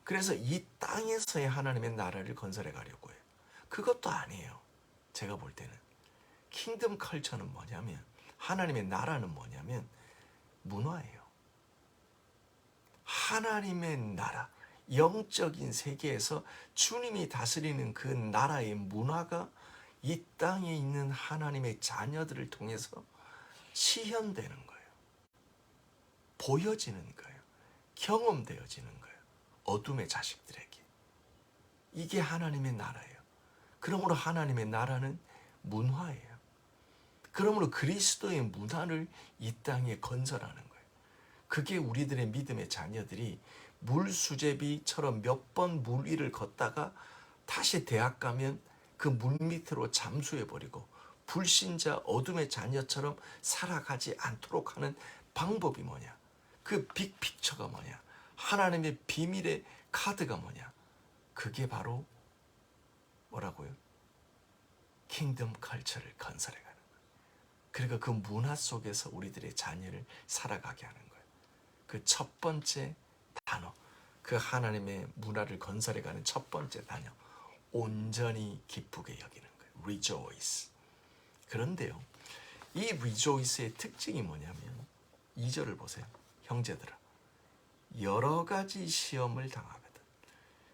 그래서 이 땅에서의 하나님의 나라를 건설해 가려고 해요. 그것도 아니에요. 제가 볼 때는 킹덤 컬처는 뭐냐면, 하나님의 나라는 뭐냐면 문화예요. 하나님의 나라, 영적인 세계에서 주님이 다스리는 그 나라의 문화가 이 땅에 있는 하나님의 자녀들을 통해서 시현되는 거예요. 보여지는 거예요. 경험되어지는 거예요. 어둠의 자식들에게. 이게 하나님의 나라예요. 그러므로 하나님의 나라는 문화예요. 그러므로 그리스도의 문화를 이 땅에 건설하는 거예요. 그게 우리들의 믿음의 자녀들이 물수제비처럼 몇 번 물 위를 걷다가 다시 대학 가면 그 물밑으로 잠수해버리고 불신자 어둠의 자녀처럼 살아가지 않도록 하는 방법이 뭐냐? 그 빅픽처가 뭐냐? 하나님의 비밀의 카드가 뭐냐? 그게 바로 뭐라고요? 킹덤 컬처를 건설해가는 거예요. 그러니까 그 문화 속에서 우리들의 자녀를 살아가게 하는 거예요. 그 첫 번째 단어, 그 하나님의 문화를 건설해가는 첫 번째 단어, 온전히 기쁘게 여기는 거예요. Rejoice. 그런데요, 이 rejoice의 특징이 뭐냐면 2절을 보세요. 형제들아, 여러 가지 시험을 당하거든.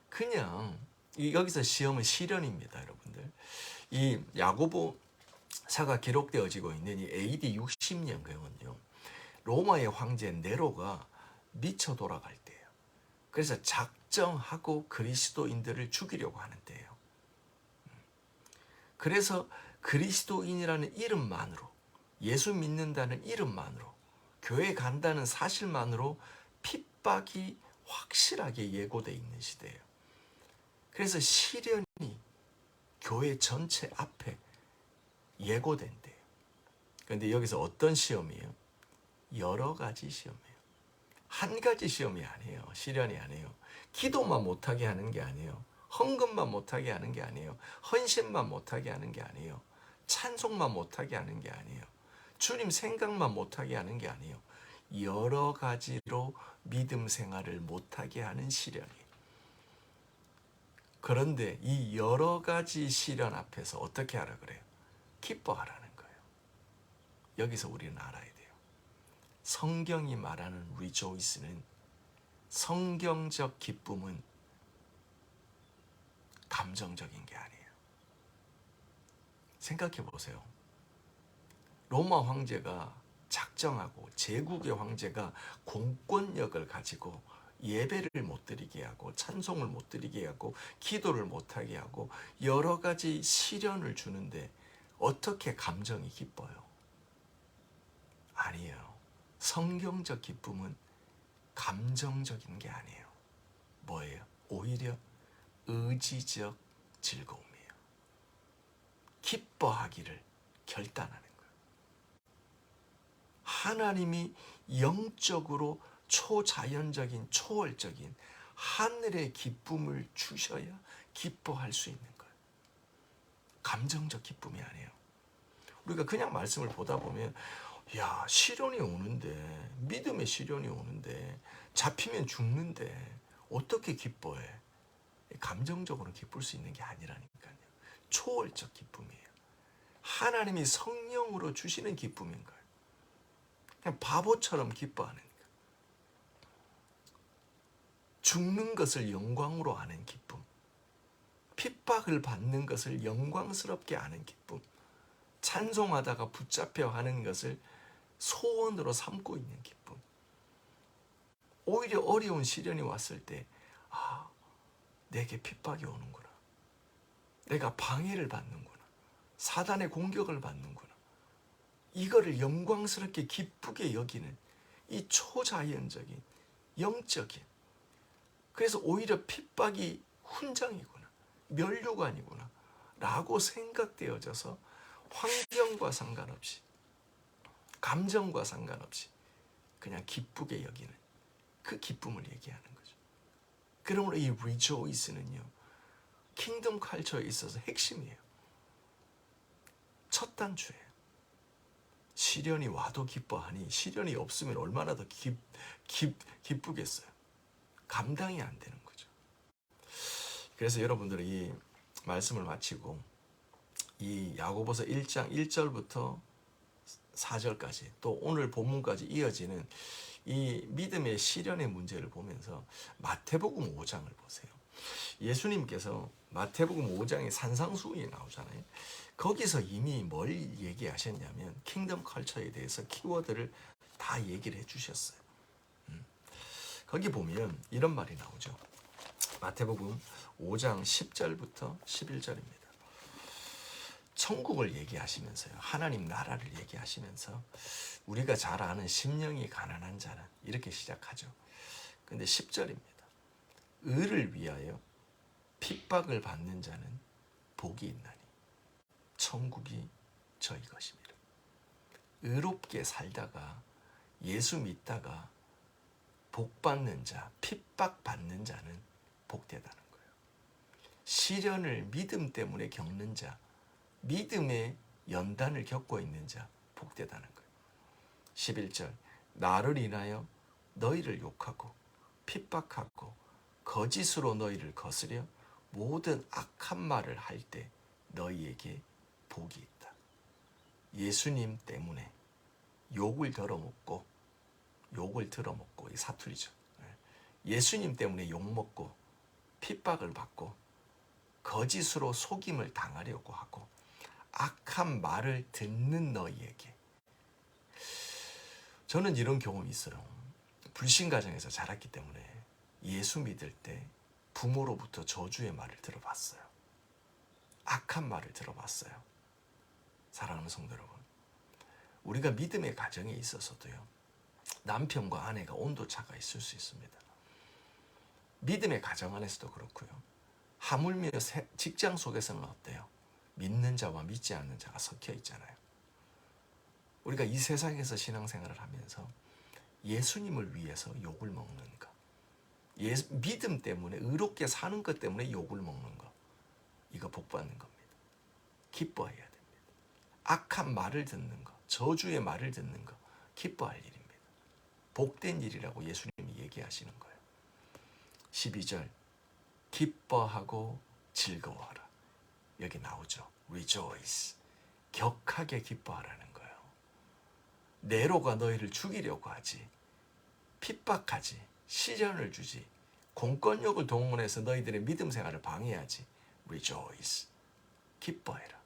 그냥 여기서 시험은 시련입니다, 여러분들. 이 야고보사가 기록되어지고 있는 이 AD 60년경은요, 로마의 황제 네로가 미쳐 돌아갈 때예요. 그래서 작정하고 그리스도인들을 죽이려고 하는 때예요. 그래서 그리스도인이라는 이름만으로, 예수 믿는다는 이름만으로, 교회 간다는 사실만으로 핍박이 확실하게 예고되어 있는 시대예요. 그래서 시련이 교회 전체 앞에 예고된대요. 그런데 여기서 어떤 시험이에요? 여러 가지 시험이에요. 한 가지 시험이 아니에요. 시련이 아니에요. 기도만 못하게 하는 게 아니에요. 헌금만 못하게 하는 게 아니에요. 헌신만 못하게 하는 게 아니에요. 찬송만 못하게 하는 게 아니에요. 주님 생각만 못하게 하는 게 아니에요. 여러 가지로 믿음 생활을 못하게 하는 시련이에요. 그런데 이 여러 가지 시련 앞에서 어떻게 하라 그래요? 기뻐하라는 거예요. 여기서 우리는 알아야 돼요. 성경이 말하는 rejoice는, 성경적 기쁨은 감정적인 게 아니에요. 생각해 보세요. 로마 황제가 작정하고 제국의 황제가 공권력을 가지고 예배를 못 드리게 하고 찬송을 못 드리게 하고 기도를 못 하게 하고 여러 가지 시련을 주는데 어떻게 감정이 기뻐요? 아니에요. 성경적 기쁨은 감정적인 게 아니에요. 뭐예요? 오히려 의지적 즐거움이에요. 기뻐하기를 결단하는 거예요. 하나님이 영적으로 초자연적인, 초월적인 하늘의 기쁨을 주셔야 기뻐할 수 있는 거예요. 감정적 기쁨이 아니에요. 우리가 그냥 말씀을 보다 보면, 야, 시련이 오는데, 믿음의 시련이 오는데, 잡히면 죽는데 어떻게 기뻐해? 감정적으로 기쁠 수 있는 게 아니라니까요. 초월적 기쁨이에요. 하나님이 성령으로 주시는 기쁨인 거예요. 그냥 바보처럼 기뻐하는 거예요. 죽는 것을 영광으로 아는 기쁨, 핍박을 받는 것을 영광스럽게 아는 기쁨, 찬송하다가 붙잡혀 하는 것을 소원으로 삼고 있는 기쁨. 오히려 어려운 시련이 왔을 때, 아, 내게 핍박이 오는구나. 내가 방해를 받는구나. 사단의 공격을 받는구나. 이거를 영광스럽게 기쁘게 여기는 이 초자연적인, 영적인, 그래서 오히려 핍박이 훈장이구나, 면류관이구나 라고 생각되어져서 환경과 상관없이, 감정과 상관없이 그냥 기쁘게 여기는 그 기쁨을 얘기하는 거죠. 그러므로 이 rejoice는요, 킹덤 컬처에 있어서 핵심이에요. 첫 단추예요. 시련이 와도 기뻐하니 시련이 없으면 얼마나 더 기쁘겠어요. 감당이 안 되는 거죠. 그래서 여러분들은 이 말씀을 마치고 이 야고보서 1장 1절부터 4절까지 또 오늘 본문까지 이어지는 이 믿음의 시련의 문제를 보면서 마태복음 5장을 보세요. 예수님께서 마태복음 5장에 산상수훈이 나오잖아요. 거기서 이미 뭘 얘기하셨냐면 킹덤 컬처에 대해서 키워드를 다 얘기를 해주셨어요. 거기 보면 이런 말이 나오죠. 마태복음 5장 10절부터 11절입니다. 천국을 얘기하시면서요, 하나님 나라를 얘기하시면서 우리가 잘 아는 심령이 가난한 자는 이렇게 시작하죠. 근데 10절입니다. 의를 위하여 핍박을 받는 자는 복이 있나니 천국이 저희 것입니다. 의롭게 살다가 예수 믿다가 복받는 자, 핍박받는 자는 복되다는 거예요. 시련을 믿음 때문에 겪는 자, 믿음의 연단을 겪고 있는 자 복되다는 거예요. 11절 나를 인하여 너희를 욕하고 핍박하고 거짓으로 너희를 거스려 모든 악한 말을 할 때 너희에게 복이 있다. 예수님 때문에 욕을 들어먹고 이 사투리죠. 예수님 때문에 욕먹고 핍박을 받고 거짓으로 속임을 당하려고 하고 악한 말을 듣는 너희에게. 저는 이런 경험이 있어요. 불신 가정에서 자랐기 때문에 예수 믿을 때 부모로부터 저주의 말을 들어봤어요. 악한 말을 들어봤어요. 사랑하는 성도 여러분, 우리가 믿음의 가정에 있어서도요, 남편과 아내가 온도차가 있을 수 있습니다. 믿음의 가정 안에서도 그렇고요. 하물며 직장 속에서는 어때요? 믿는 자와 믿지 않는 자가 섞여 있잖아요. 우리가 이 세상에서 신앙생활을 하면서 예수님을 위해서 욕을 먹는 것, 믿음 때문에 의롭게 사는 것 때문에 욕을 먹는 것, 이거 복받는 겁니다. 기뻐해야 됩니다. 악한 말을 듣는 것, 저주의 말을 듣는 것, 기뻐할 일입니다. 복된 일이라고 예수님이 얘기하시는 거예요. 12절 기뻐하고 즐거워하라. 여기 나오죠. Rejoice. 격하게 기뻐하라는 거예요. 네로가 너희를 죽이려고 하지, 핍박하지, 시련을 주지, 공권력을 동원해서 너희들의 믿음 생활을 방해하지. Rejoice. 기뻐해라.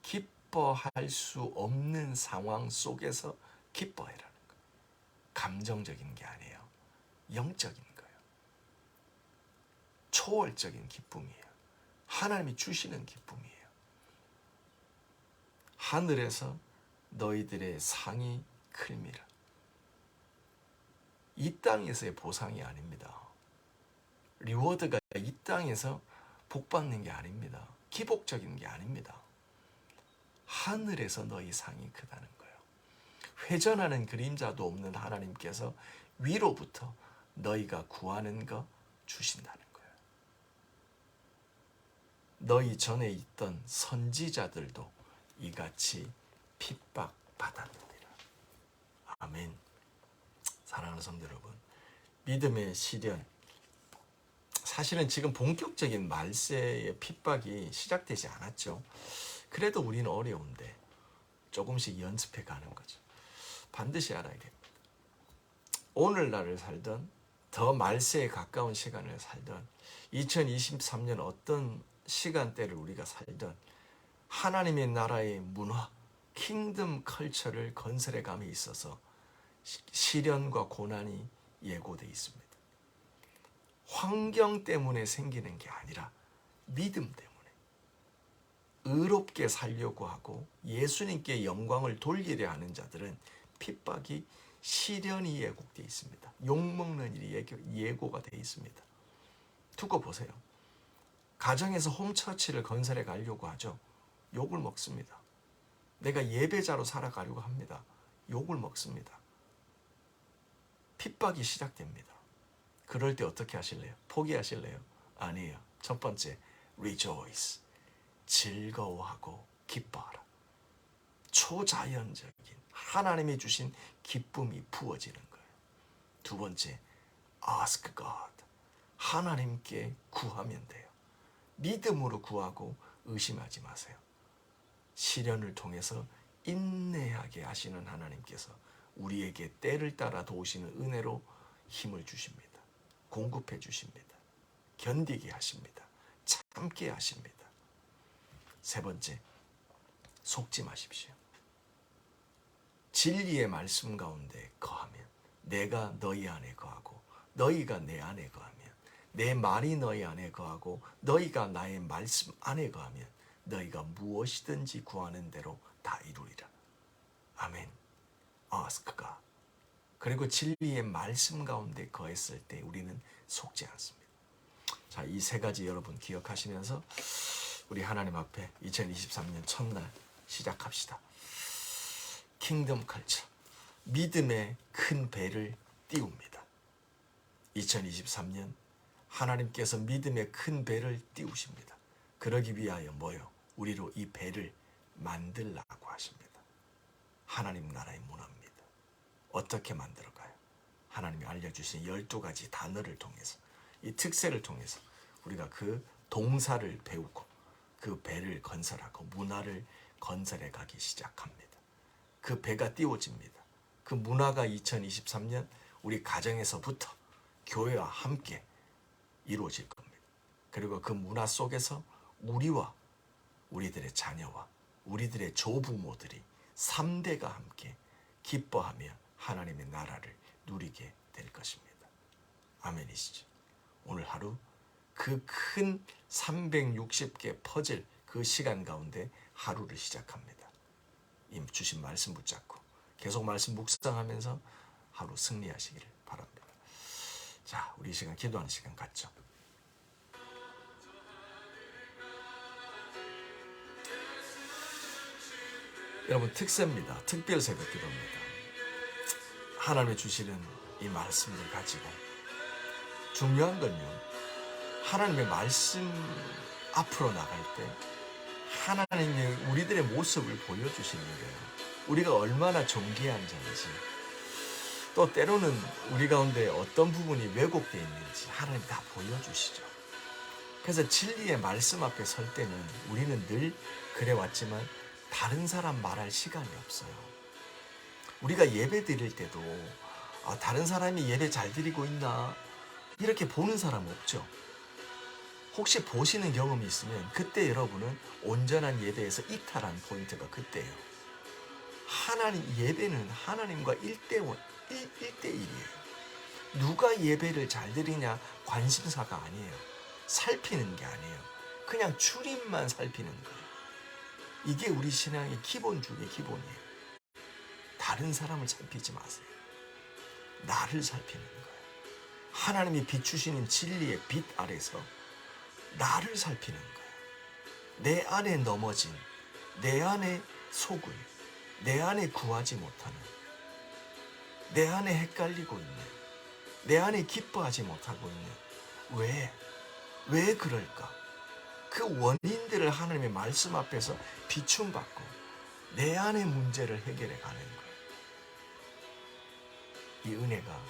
기뻐할 수 없는 상황 속에서 기뻐해라는 거예요. 감정적인 게 아니에요. 영적인 거예요. 초월적인 기쁨이에요. 하나님이 주시는 기쁨이에요. 하늘에서 너희들의 상이 클미라. 이 땅에서의 보상이 아닙니다. 리워드가 이 땅에서 복받는 게 아닙니다. 기복적인 게 아닙니다. 하늘에서 너희 상이 크다는 거예요. 회전하는 그림자도 없는 하나님께서 위로부터 너희가 구하는 거 주신다는 거예요. 너희 전에 있던 선지자들도 이같이 핍박받았느니라. 아멘. 사랑하는 성도 여러분, 믿음의 시련, 사실은 지금 본격적인 말세의 핍박이 시작되지 않았죠. 그래도 우리는 어려운데 조금씩 연습해 가는 거죠. 반드시 알아야 됩니다. 오늘날을 살던, 더 말세에 가까운 시간을 살던, 2023년 어떤 시간대를 우리가 살던 하나님의 나라의 문화, 킹덤 컬처를 건설해 감에 있어서 시련과 고난이 예고되어 있습니다. 환경 때문에 생기는 게 아니라 믿음 때문에 의롭게 살려고 하고 예수님께 영광을 돌리려 하는 자들은 핍박이, 시련이 예고되어 있습니다. 욕먹는 일이 예고가 되어 있습니다. 두고 보세요. 가정에서 홈처치를 건설해 가려고 하죠. 욕을 먹습니다. 내가 예배자로 살아가려고 합니다. 욕을 먹습니다. 핍박이 시작됩니다. 그럴 때 어떻게 하실래요? 포기하실래요? 아니에요. 첫 번째, rejoice. 즐거워하고 기뻐하라. 초자연적인 하나님이 주신 기쁨이 부어지는 거예요. 두 번째, ask God. 하나님께 구하면 돼요. 믿음으로 구하고 의심하지 마세요. 시련을 통해서 인내하게 하시는 하나님께서 우리에게 때를 따라 도우시는 은혜로 힘을 주십니다. 공급해 주십니다. 견디게 하십니다. 참게 하십니다. 세 번째, 속지 마십시오. 진리의 말씀 가운데 거하면 내가 너희 안에 거하고 너희가 내 안에 거하면, 내 말이 너희 안에 거하고 너희가 나의 말씀 안에 거하면 너희가 무엇이든지 구하는 대로 다 이루리라. 아멘. Ask God. 그리고 진리의 말씀 가운데 거했을 때 우리는 속지 않습니다. 자, 이 세 가지 여러분 기억하시면서 우리 하나님 앞에 2023년 첫날 시작합시다. 킹덤 컬처, 믿음의 큰 배를 띄웁니다. 2023년 하나님께서 믿음의 큰 배를 띄우십니다. 그러기 위하여 뭐요? 우리로 이 배를 만들라고 하십니다. 하나님 나라의 문화입니다. 어떻게 만들어가요? 하나님이 알려주신 12가지 단어를 통해서, 이 특세를 통해서 우리가 그 동사를 배우고 그 배를 건설하고 문화를 건설해 가기 시작합니다. 그 배가 띄워집니다. 그 문화가 2023년 우리 가정에서부터 교회와 함께 이루어질 겁니다. 그리고 그 문화 속에서 우리와 우리들의 자녀와 우리들의 조부모들이 3대가 함께 기뻐하며 하나님의 나라를 누리게 될 것입니다. 아멘이시죠? 오늘 하루 그 큰 360개 퍼즐 그 시간 가운데 하루를 시작합니다. 이 주신 말씀 붙잡고 계속 말씀 묵상하면서 하루 승리하시기를 바랍니다. 자, 우리 이 시간 기도하는 시간 갖죠. 여러분, 특세입니다. 특별 새벽 기도입니다. 하나님이 주시는 이 말씀을 가지고 중요한 건요, 하나님의 말씀 앞으로 나갈 때 하나님이 우리들의 모습을 보여주시는 거예요. 우리가 얼마나 존귀한 자인지, 또 때로는 우리 가운데 어떤 부분이 왜곡되어 있는지 하나님이 다 보여주시죠. 그래서 진리의 말씀 앞에 설 때는 우리는 늘 그래왔지만 다른 사람 말할 시간이 없어요. 우리가 예배 드릴 때도 다른 사람이 예배 잘 드리고 있나 이렇게 보는 사람 없죠. 혹시 보시는 경험이 있으면 그때 여러분은 온전한 예배에서 이탈한 포인트가 그때예요. 예배는 하나님과 1대1이에요. 누가 예배를 잘 드리냐 관심사가 아니에요. 살피는 게 아니에요. 그냥 출입만 살피는 거예요. 이게 우리 신앙의 기본 중의 기본이에요. 다른 사람을 살피지 마세요. 나를 살피는 거예요. 하나님이 비추시는 진리의 빛 아래서 나를 살피는 거예요. 내 안에 넘어진, 내 안에 속은, 내 안에 구하지 못하는, 내 안에 헷갈리고 있는, 내 안에 기뻐하지 못하고 있는, 왜 그럴까? 그 원인들을 하나님의 말씀 앞에서 비춤받고 내 안의 문제를 해결해 가는 거예요. 이 은혜가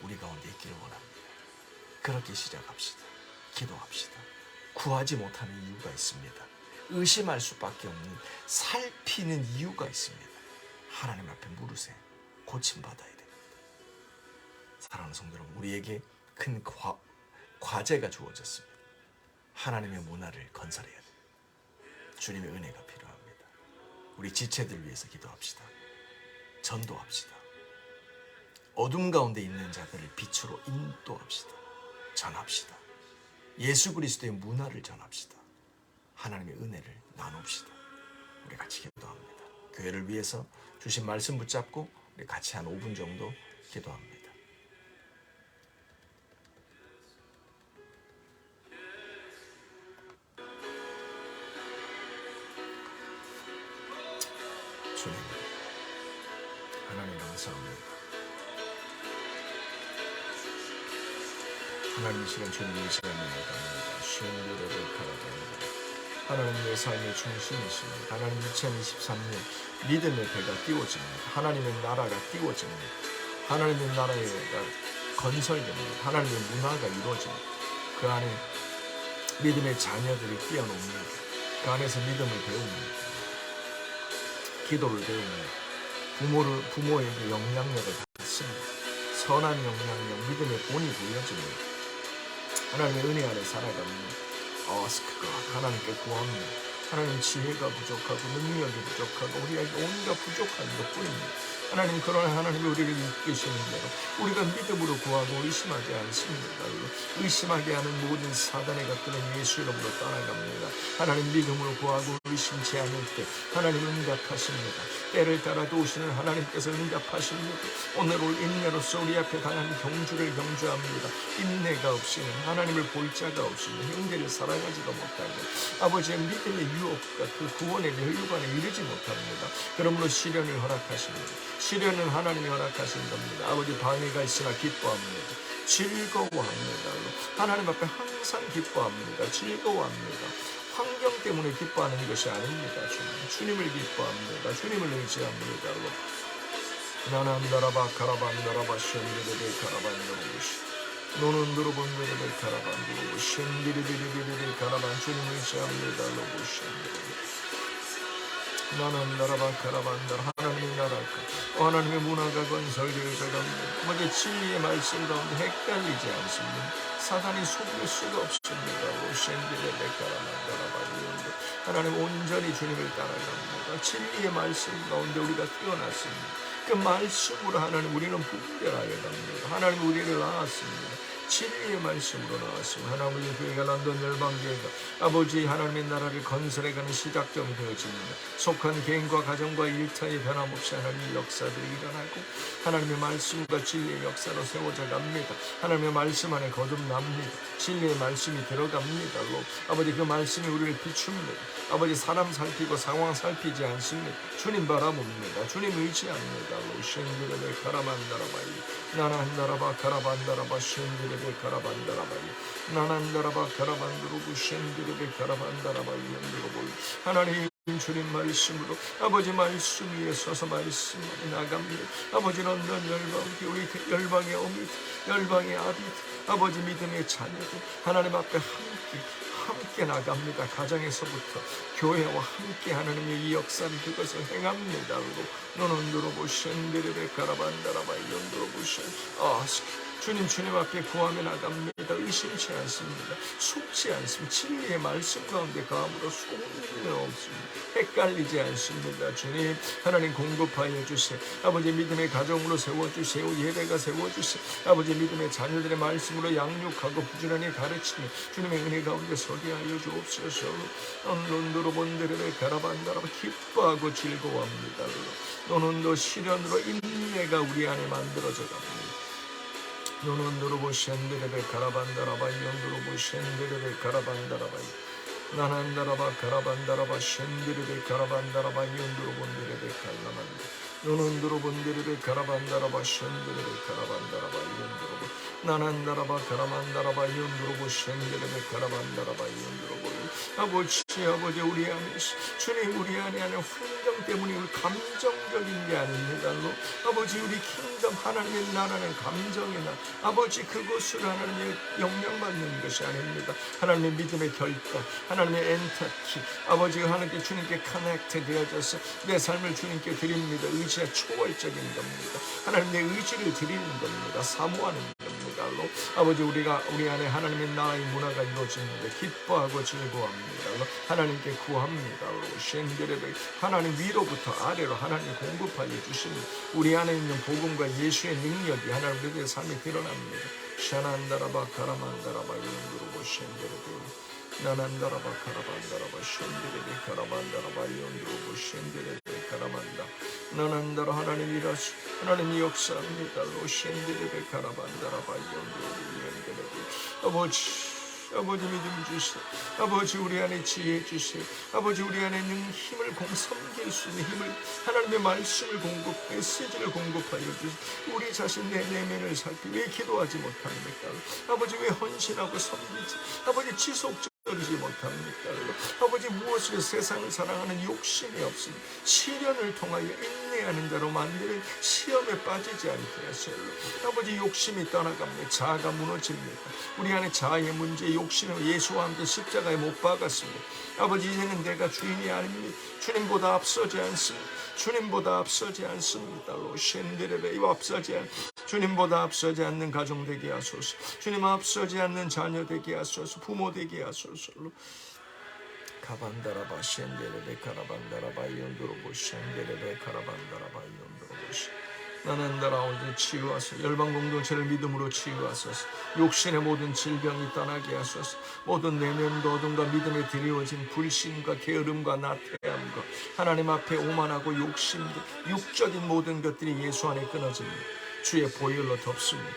우리 가운데 있기를 원합니다. 그렇게 시작합시다. 기도합시다. 구하지 못하는 이유가 있습니다. 의심할 수밖에 없는 살피는 이유가 있습니다. 하나님 앞에 무릇에 고침받아야 됩니다. 사랑하는 성도 여러분, 우리에게 큰 과제가 주어졌습니다. 하나님의 문화를 건설해야 됩니다. 주님의 은혜가 필요합니다. 우리 지체들 위해서 기도합시다. 전도합시다. 어둠 가운데 있는 자들을 빛으로 인도합시다. 전합시다. 예수 그리스도의 문화를 전합시다. 하나님의 은혜를 나눕시다. 우리 같이 기도합니다. 교회를 위해서 주신 말씀 붙잡고 우리 같이 한 5분 정도 기도합니다. 주님, 하나님 감사합니다. 하나님 이 시간 주님의 시간을 나갑니다. 쉰도를 바라봅니다. 하나님의 삶의 중심이십니다. 하나님 2023년 믿음의 배가 띄워집니다. 하나님의 나라가 띄워집니다. 하나님의 나라가 건설됩니다. 하나님의 문화가 이루어집니다. 그 안에 믿음의 자녀들이 뛰어놉니다. 그 안에서 믿음을 배웁니다. 기도를 배웁니다. 부모에게 영향력을 받습니다. 선한 영향력, 믿음의 본이 보여집니다. 하나님의 은혜 아래 살아갑니다. 아스크가 하나님께 구합니다. 하나님 지혜가 부족하고 능력이 부족하고 우리에게 온갖 부족한 것뿐입니다. 하나님, 그러나 하나님이 우리를 이끄시는 대로 우리가 믿음으로 구하고 의심하지 않습니다. 의심하게 하는 모든 사단의 것들은 예수 이름으로 떠나갑니다. 하나님, 믿음으로 구하고 의심치 않을 때 하나님 응답하십니다. 때를 따라 도우시는 하나님께서 응답하십니다. 오늘 올 인내로서 우리 앞에 당한 경주를 경주합니다. 인내가 없이는 하나님을 볼 자가 없으면 형제를 사랑하지도 못하고 아버지의 믿음의 유혹과 그 구원의 멸류관에 이르지 못합니다. 그러므로 시련을 허락하십니다. 시련은 하나님이 허락하신 겁니다. 아버지, 방해가 있으나 기뻐합니다. 즐거워합니다. 하나님 앞에 항상 기뻐합니다. 즐거워합니다. 환경 때문에 기뻐하는 것이 아닙니다. 주님을 기뻐합니다. 주님을 의지합니다. 나난다라바 카라반다라바 셴데레베 카라반다라부시 노는 들어본데레베 카라반다라부 셴데레베레베레 카라반 주님을 의지합니다. 나난다라바 카라반다라 하나님의 나라가 하나님의 문화가 건설되어져 갑니다. 아버지, 진리의 말씀 가운데 헷갈리지 않습니다. 사단이 속일 수가 없습니다. 셴데레베 카라반다라바 하나님, 온전히 주님을 따라갑니다. 진리의 말씀 가운데 우리가 태어났습니다. 그 말씀으로 하나님 우리는 분별하여 갑니다. 하나님 우리를 낳았습니다. 진리의 말씀으로 나왔습니다. 하나님의 교회가 런던 열방교회가 아버지 하나님의 나라를 건설해가는 시작점이 되어집니다. 속한 개인과 가정과 일터에 변함없이 하나님의 역사들이 일어나고 하나님의 말씀과 진리의 역사로 세워져 갑니다. 하나님의 말씀 안에 거듭납니다. 진리의 말씀이 들어갑니다. 아버지, 그 말씀이 우리를 비춥니다. 아버지, 사람 살피고 상황 살피지 않습니다. 주님 바라봅니다. 주님 의지합니다. 셴드레베 카라반다라바이 나난다라바 카라반다라바 셴드레베 카라반다라바이 나난다라바 카라반드로부 셴드레베 카라반다라바이 연드로보이 하나님, 주님 말씀으로 아버지 말씀 위에 서서 말씀이 나갑니다. 아버지, 런던 열방교회 열방의 어미 열방의 아비 아버지 믿음의 자녀들 하나님 앞에 함께 나갑니다. 가정에서부터 교회와 함께 하나님의 이 역사는 그것을 행합니다. 너는 들어보셴데레베 카라반다라바 연드로보셴 주님 앞에 구하며 나갑니다. 의심치 않습니다. 속지 않습니다. 진리의 말씀 가운데 감으로 속는 없습니다. 헷갈리지 않습니다. 주님, 하나님 공급하여 주세요. 아버지, 믿음의 가정으로 세워주세요. 예배가 세워주세요. 아버지, 믿음의 자녀들의 말씀으로 양육하고 부지런히 가르치며 주님의 은혜 가운데 서게 하여 주옵소서. 언론도로 본데레베 가라반다라바 기뻐하고 즐거워합니다. 너는 너 시련으로 인내가 우리 안에 만들어져 갑니다. 노는 누르보 셴데레베 카라반다라바 연두르보 셴데레베 카라반다라바 나난다라바 카라반다라바 셴데레베 카라반다라바 연두르본데레베 칼라만다 노는 누르본데레베 카라반다라바 셴데레베 카라반다라바 연두르보 나난다라바 카라반다라바 연두르보 셴데레베 카라반다라바 연두르보 아버지, 우리 안에 주님, 우리 안에 하는 환경 때문에 감정적인 게 아닙니다. 아버지, 우리 킹덤 하나님의 나라는 감정이나 아버지 그것을 하나님의 영향받는 것이 아닙니다. 하나님의 믿음의 결단, 하나님의 엔터키 아버지, 하나님께 주님께 커넥트 되어져서 내 삶을 주님께 드립니다. 의지가 초월적인 겁니다. 하나님 내 의지를 드리는 겁니다. 사모하는 겁니다. 아버지, 우리 안에 하나님의 나라의 문화가 이루어집니다. 기뻐하고 즐거워합니다. 하나님께 구합니다. 셴데레베 하나님 위로부터 아래로 하나님 공급하여 주십니다. 우리 안에 있는 복음과 예수의 능력이 하나님 우리의 삶에 드러납니다. 샤난다라바 카라만다라바 연두르보 셴데레베 나난다라바 카라반다라바 셴데레베 카라반다라바 연두르보 셴데레베 카라만다 나난다라 하나님 일하시 하나님이 역사합니다. 셴데레베 카라반다라바 연두르보 연데레베 아버지 믿음 주시오. 아버지, 우리 안에 지혜 주시오. 아버지, 우리 안에 있는 힘을 섬길 수 있는 힘을 하나님의 말씀을 메시지를 공급하여 주시오. 우리 자신 내 내면을 살피 왜 기도하지 못합니까? 아버지, 왜 헌신하고 섬기지? 아버지, 지속적이지 못합니까? 아버지, 무엇을 세상을 사랑하는 욕심이 없으니 시련을 통하여 인내하는 자로 만드는 시험에 빠지지 않게 하시오. 아버지, 욕심이 떠나갑니다. 자아가 무너집니다. 우리 안에 자아의 문제, 욕심을 예수와 함께 십자가에 못 박았습니다. 아버지, 이제는 내가 주인이 아닙니다. 주님보다 앞서지 않습니다. 주님보다 앞서지 않습니다. 셴데레베 주님보다 앞서지 않는 가정 되게 하소서. 주님 앞서지 않는 자녀 되게 하소서. 부모 되게 하소서. 카반다라바 셴데레베 카라반다라바 이온도로보 셴데레베 카라반다라바 이온도로보시 나난다라 오늘 치유하소서. 열방 공동체를 믿음으로 치유하소서. 육신의 모든 질병이 떠나게 하소서. 모든 내면도 어둠과 믿음에 드리워진 불신과 게으름과 나태함과 하나님 앞에 오만하고 욕심들, 육적인 모든 것들이 예수 안에 끊어집니다. 주의 보혈로 덮습니다.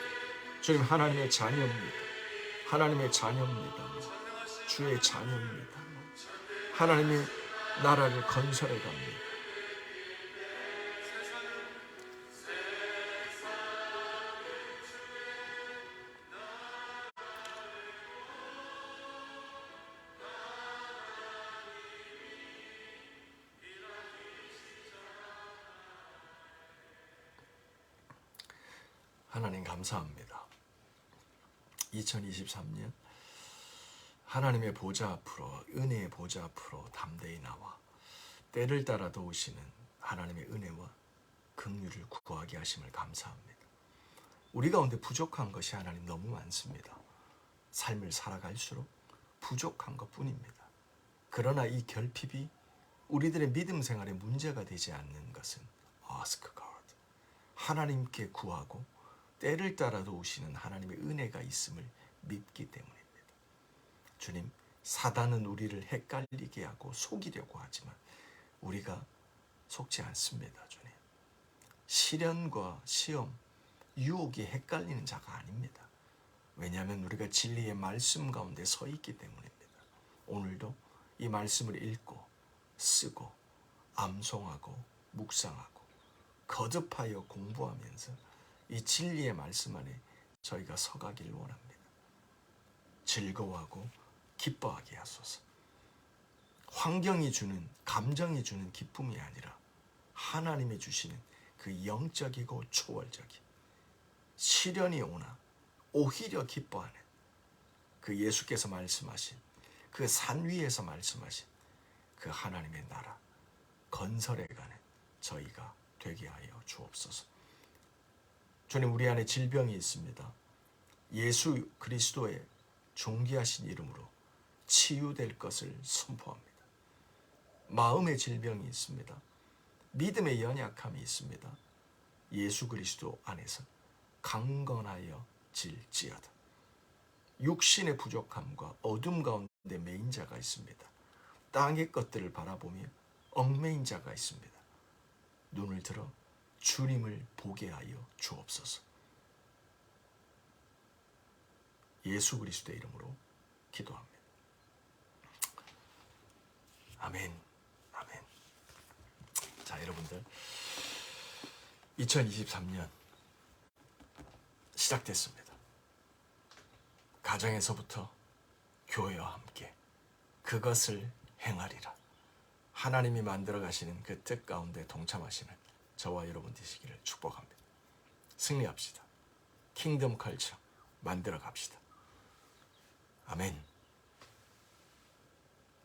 주님 하나님의 자녀입니다. 하나님의 자녀입니다. 주의 자녀입니다. 하나님의 나라를 건설해 갑니다. 하나님 감사합니다. 2023년 하나님의 보좌 앞으로, 은혜의 보좌 앞으로 담대히 나와 때를 따라 도우시는 하나님의 은혜와 긍휼을 구하게 하심을 감사합니다. 우리 가운데 부족한 것이 하나님 너무 많습니다. 삶을 살아갈수록 부족한 것뿐입니다. 그러나 이 결핍이 우리들의 믿음 생활에 문제가 되지 않는 것은 ask God, 하나님께 구하고 때를 따라 도우시는 하나님의 은혜가 있음을 믿기 때문입니다. 주님, 사단은 우리를 헷갈리게 하고 속이려고 하지만 우리가 속지 않습니다. 주님, 시련과 시험, 유혹이 헷갈리는 자가 아닙니다. 왜냐하면 우리가 진리의 말씀 가운데 서 있기 때문입니다. 오늘도 이 말씀을 읽고 쓰고 암송하고 묵상하고 거듭하여 공부하면서 이 진리의 말씀 안에 저희가 서가길 원합니다. 즐거워하고 기뻐하게 하소서. 환경이 주는, 감정이 주는 기쁨이 아니라 하나님이 주시는 그 영적이고 초월적인, 시련이 오나 오히려 기뻐하는 그 예수께서 말씀하신, 그 산 위에서 말씀하신 그 하나님의 나라 건설해 가는 저희가 되게 하여 주옵소서. 주님, 우리 안에 질병이 있습니다. 예수 그리스도의 존귀하신 이름으로 치유될 것을 선포합니다. 마음의 질병이 있습니다. 믿음의 연약함이 있습니다. 예수 그리스도 안에서 강건하여 질지어다. 육신의 부족함과 어둠 가운데 매인 자가 있습니다. 땅의 것들을 바라보며 얽매인 자가 있습니다. 눈을 들어 주님을 보게 하여 주옵소서. 예수 그리스도의 이름으로 기도합니다. 아멘. 아멘. 자, 여러분들 2023년 시작됐습니다. 가정에서부터 교회와 함께 그것을 행하리라. 하나님이 만들어 가시는 그 뜻 가운데 동참하시는 저와 여러분 되시기를 축복합니다. 승리합시다. 킹덤 컬처 만들어 갑시다. 아멘.